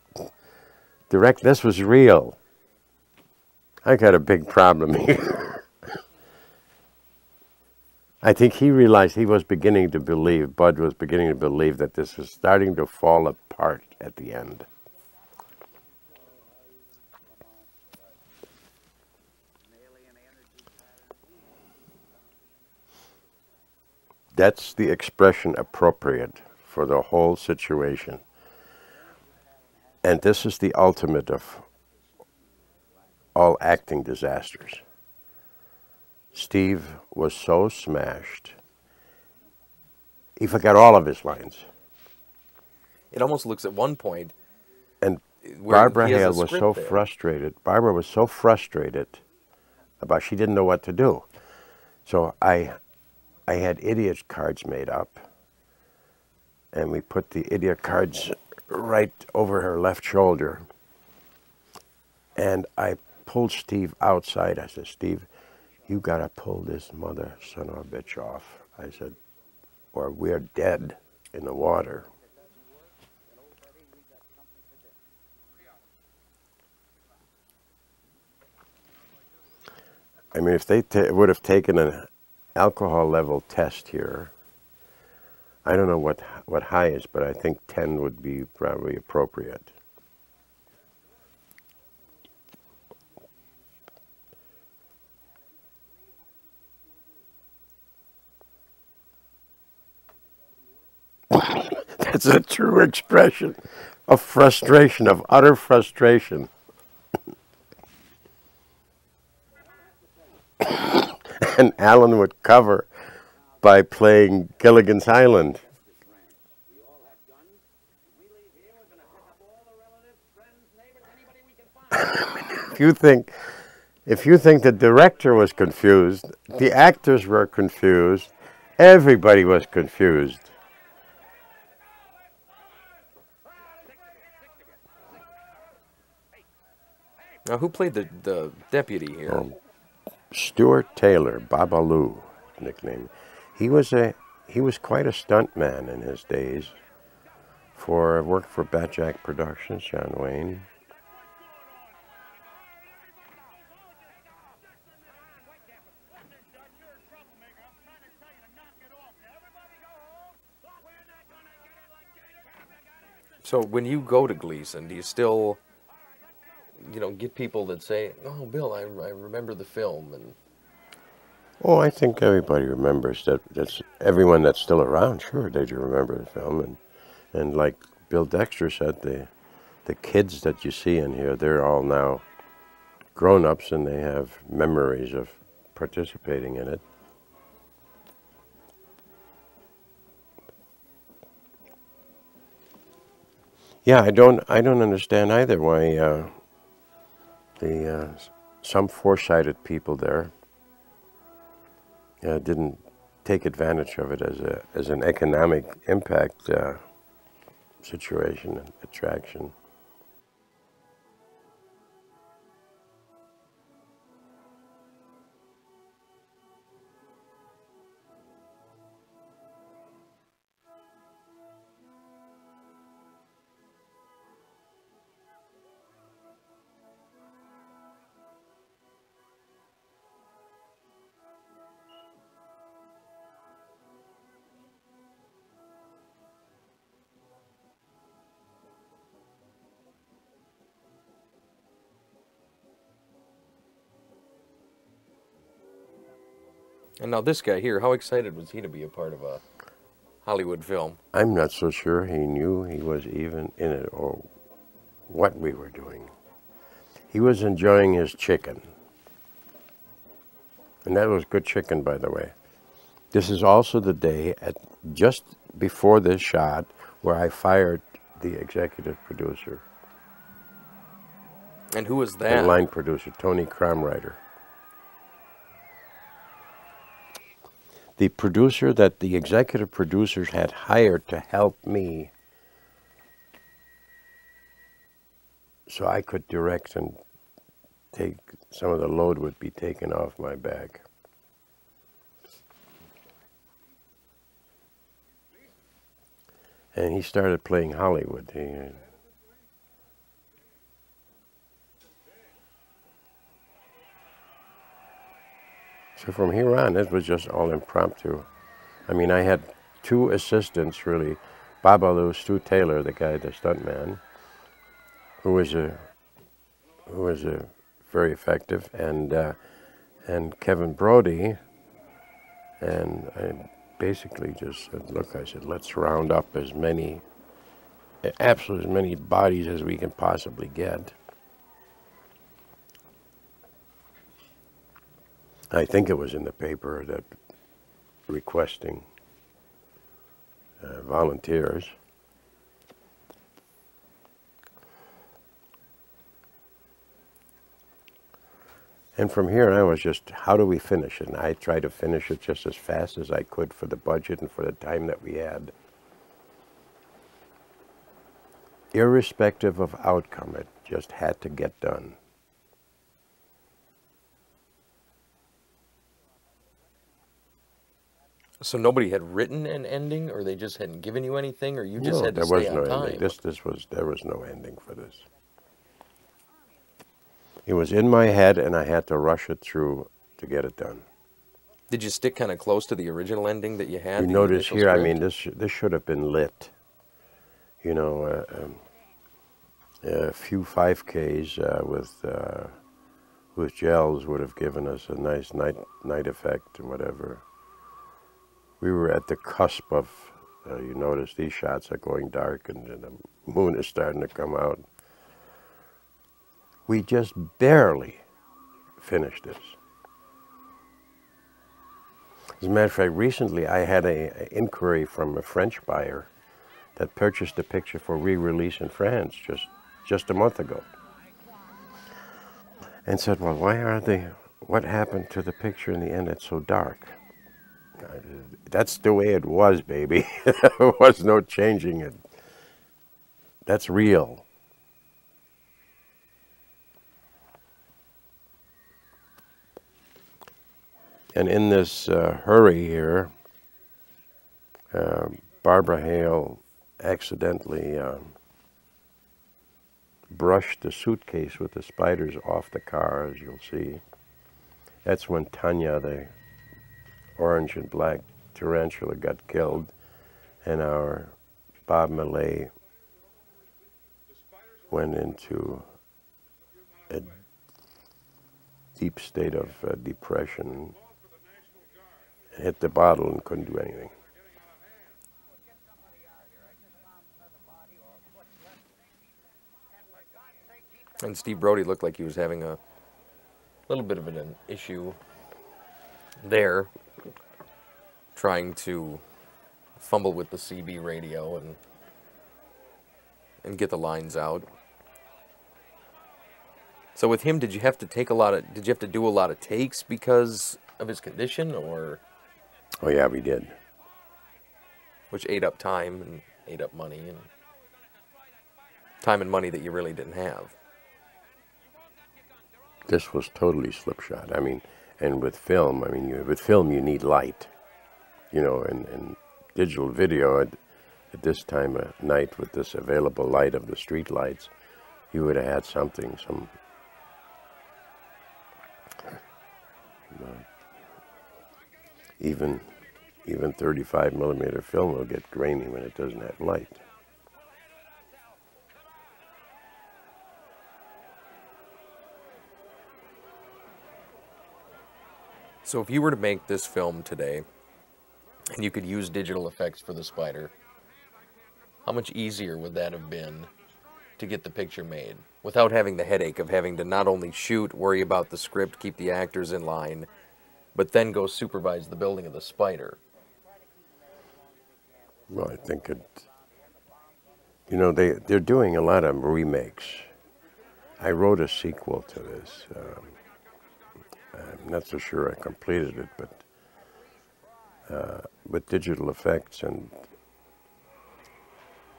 direct. This was real. I got a big problem here. I think he realized he was beginning to believe, Bud was beginning to believe that this was starting to fall apart at the end. That's the expression appropriate for the whole situation. And this is the ultimate of all acting disasters. Steve was so smashed, he forgot all of his lines. It almost looks at one point. And where Barbara he has a Hale was script so there. frustrated. Barbara was so frustrated about she didn't know what to do. So I had idiot cards made up, and we put the idiot cards right over her left shoulder. And I pulled Steve outside. I said, "Steve, you gotta pull this mother son of a bitch off." I said, "or we're dead in the water." I mean, if they would have taken an alcohol level test here, I don't know what high is, but I think 10 would be probably appropriate. That's a true expression of frustration, of utter frustration. And Alan would cover by playing Gilligan's Island. If you think the director was confused, the actors were confused, everybody was confused. Now, who played the deputy here? Stuart Taylor, Babalu, nickname. He was quite a stunt man in his days. Worked for Bat Jack Productions, John Wayne. So when you go to Gleason, do you still, get people that say, "Oh, Bill, I remember the film," and Oh, I think everybody remembers that. That's everyone that's still around. Sure, they do remember the film, and like Bill Dexter said, the kids that you see in here, they're all now grown-ups, and they have memories of participating in it. Yeah, I don't understand either why some foresighted people there didn't take advantage of it as an economic impact situation and attraction. And now this guy here, how excited was he to be a part of a Hollywood film? I'm not so sure he knew he was even in it or what we were doing. He was enjoying his chicken. And that was good chicken, by the way. This is also the day, just before this shot, where I fired the executive producer. And who was The that? line producer, Tony Cromrider. The producer that the executive producers had hired to help me so I could direct and take some of the load would be taken off my back. And he started playing Hollywood. So from here on, it was just all impromptu. I mean, I had two assistants, really. Babalu Stu Taylor, the guy, the stuntman, who was very effective, and Kevin Brody. And I basically just said, look, I said, let's round up as many bodies as we can possibly get. I think it was in the paper that requesting volunteers. And from here, I was just, how do we finish it? And I tried to finish it just as fast as I could for the budget and for the time that we had. Irrespective of outcome, it just had to get done. So nobody had written an ending, or they just hadn't given you anything, or you just had to stay on time? Ending. There was no ending for this. It was in my head, and I had to rush it through to get it done. Did you stick kind of close to the original ending that you had? You notice here, I mean, this should have been lit. You know, a few 5Ks with gels would have given us a nice night effect or whatever. We were at the cusp of, you notice these shots are going dark and the moon is starting to come out. We just barely finished this. As a matter of fact, recently I had an inquiry from a French buyer that purchased the picture for re-release in France just a month ago. And said, well, what happened to the picture in the end? It's so dark. That's the way it was, baby. There was no changing it. That's real. And in this hurry here, Barbara Hale accidentally brushed the suitcase with the spiders off the car, as you'll see. That's when Tanya, the orange and black tarantula, got killed, and our Bob Millay went into a deep state of depression, hit the bottle and couldn't do anything. And Steve Brody looked like he was having a little bit of an issue there, trying to fumble with the CB radio and get the lines out. So with him, did you have to do a lot of takes because of his condition, or? Oh yeah, we did. Which ate up time and ate up money, and time and money that you really didn't have. This was totally slipshod. I mean, and with film, with film you need light. You know, and digital video at this time of night with this available light of the street lights, you would have had something, even 35 millimeter film will get grainy when it doesn't have light. So if you were to make this film today, and you could use digital effects for the spider, how much easier would that have been to get the picture made without having the headache of having to not only shoot, worry about the script, keep the actors in line, but then go supervise the building of the spider. Well, I think it, you know, they're doing a lot of remakes. I wrote a sequel to this. I'm not so sure I completed it, but with digital effects and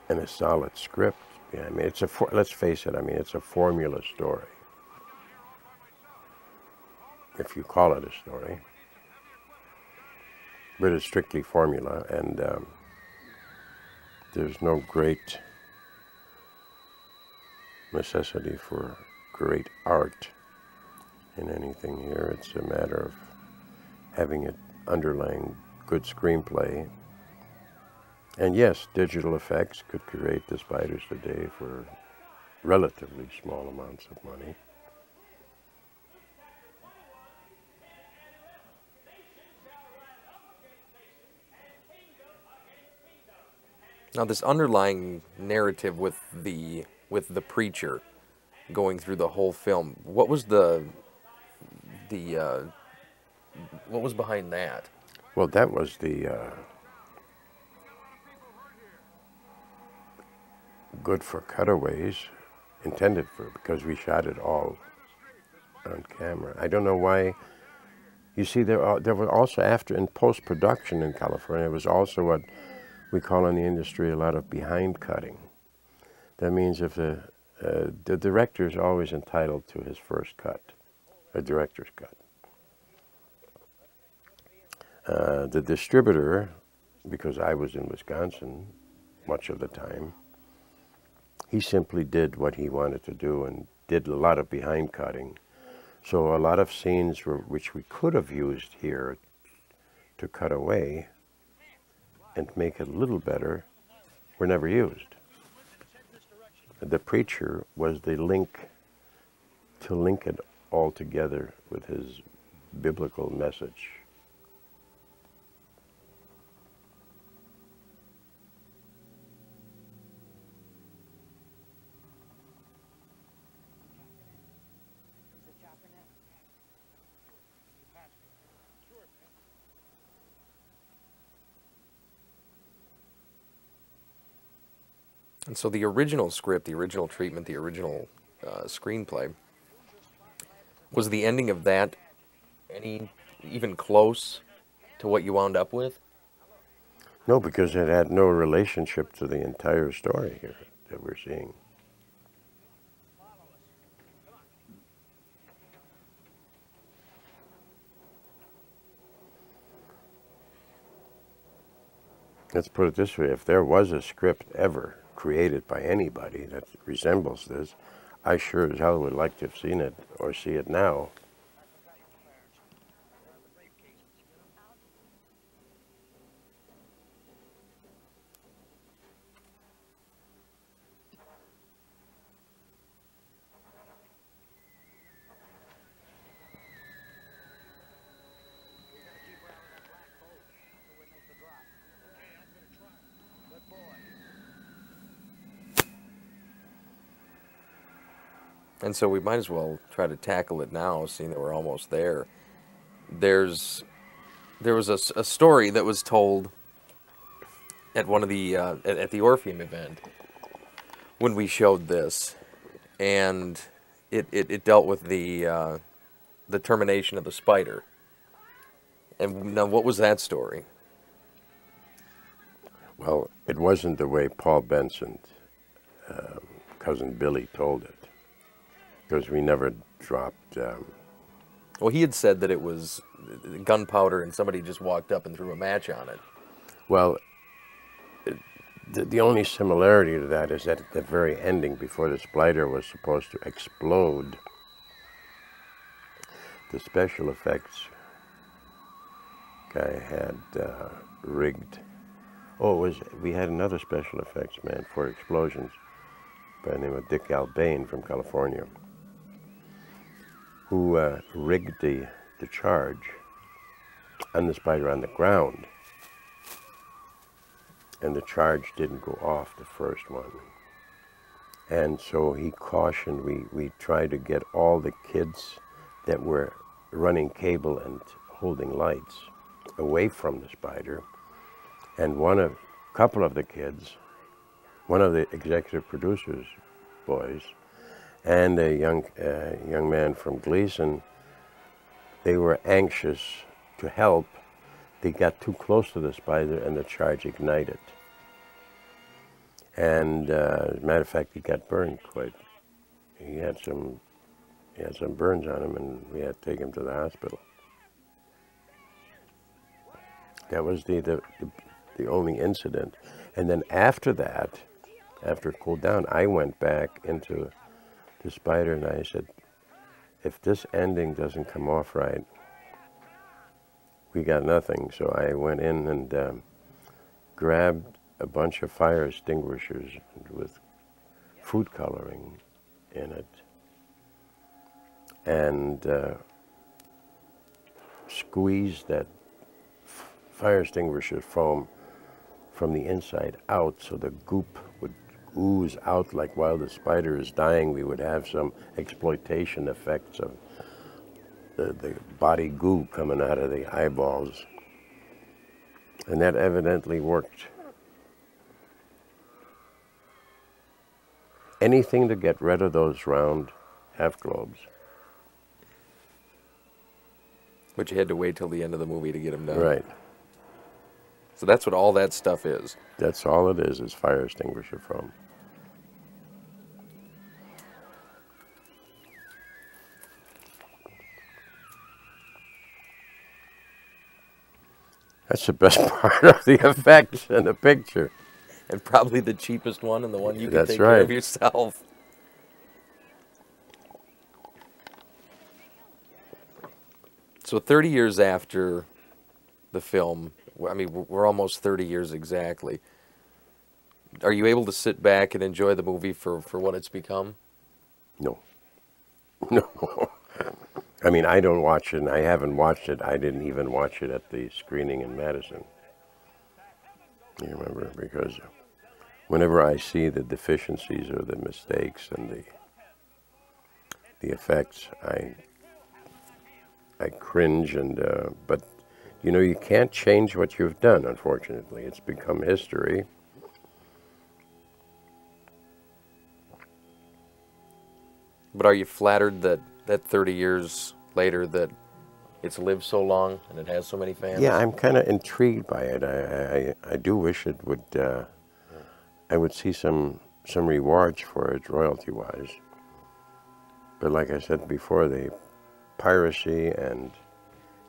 a solid script. Yeah, I mean, let's face it. I mean, it's a formula story, if you call it a story. But it's strictly formula, and there's no great necessity for great art in anything here. It's a matter of having an underlying good screenplay. And yes, digital effects could create the spiders today for relatively small amounts of money. Now, this underlying narrative with the preacher going through the whole film, what was what was behind that? Well, that was the good for cutaways, intended for, because we shot it all on camera. I don't know why. You see, there was also, after, in post-production in California, there was also what we call in the industry a lot of behind cutting. That means if the director is always entitled to his first cut, a director's cut. The distributor, because I was in Wisconsin much of the time, he simply did what he wanted to do and did a lot of behind cutting. So a lot of scenes which we could have used here to cut away and make it a little better were never used. The preacher was the link to link it all together with his biblical message. And so the original script, the original treatment, the original screenplay, was the ending of that even close to what you wound up with? No, because it had no relationship to the entire story here that we're seeing. Let's put it this way, if there was a script ever created by anybody that resembles this, I sure as hell would like to have seen it or see it now. And so we might as well try to tackle it now, seeing that we're almost there. There was a story that was told at one of the at the Orpheum event when we showed this, and it dealt with the termination of the spider. And now, what was that story? Well, it wasn't the way Paul Benson, cousin Billy, told it. Because we never dropped... Well, he had said that it was gunpowder and somebody just walked up and threw a match on it. Well, the only similarity to that is that at the very ending, before the spider was supposed to explode, the special effects guy had rigged... we had another special effects man for explosions by the name of Dick Albane from California, who rigged the charge on the spider on the ground, and the charge didn't go off the first one. And so he cautioned, we tried to get all the kids that were running cable and holding lights away from the spider, and a couple of the kids, one of the executive producers' boys, and a young man from Gleason, they were anxious to help. They got too close to the spider and the charge ignited. And as a matter of fact, he got burned quite. He had some burns on him, and we had to take him to the hospital. That was the only incident. And then after that, after it cooled down, I went back into the spider and I said, if this ending doesn't come off right, we got nothing. So I went in and grabbed a bunch of fire extinguishers with food coloring in it and squeezed that fire extinguisher foam from the inside out so the goop would ooze out. Like while the spider is dying, we would have some exploitation effects of the body goo coming out of the eyeballs. And that evidently worked. Anything to get rid of those round half globes. But you had to wait till the end of the movie to get them done. Right. So that's what all that stuff is. That's all it is fire extinguisher foam. That's the best part of the effects in the picture. And probably the cheapest one and the one you can That's take right. care of yourself. So 30 years after the film, I mean, we're almost 30 years exactly. Are you able to sit back and enjoy the movie for what it's become? No. No. I mean, I don't watch it, and I haven't watched it. I didn't even watch it at the screening in Madison. You remember? Because whenever I see the deficiencies or the mistakes and the effects, I cringe, and but you know, you can't change what you've done, unfortunately. It's become history. But are you flattered that 30 years later that it's lived so long and it has so many fans? Yeah, I'm kind of intrigued by it. I do wish it would. I would see some rewards for it royalty-wise. But like I said before, the piracy and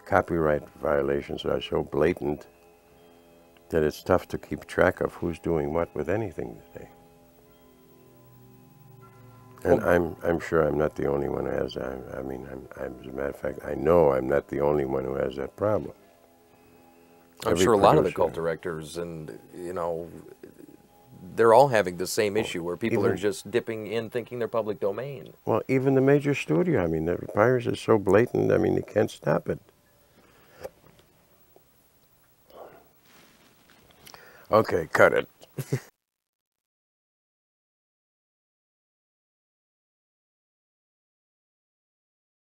copyright violations are so blatant that it's tough to keep track of who's doing what with anything today. And I'm sure I'm not the only one who has that. I mean, as a matter of fact, I know I'm not the only one who has that problem. I'm sure a lot of the cult directors and, you know, they're all having the same issue where people are just dipping in thinking they're public domain. Well, even the major studio, I mean, the piracy is so blatant, I mean, you can't stop it. Okay, cut it.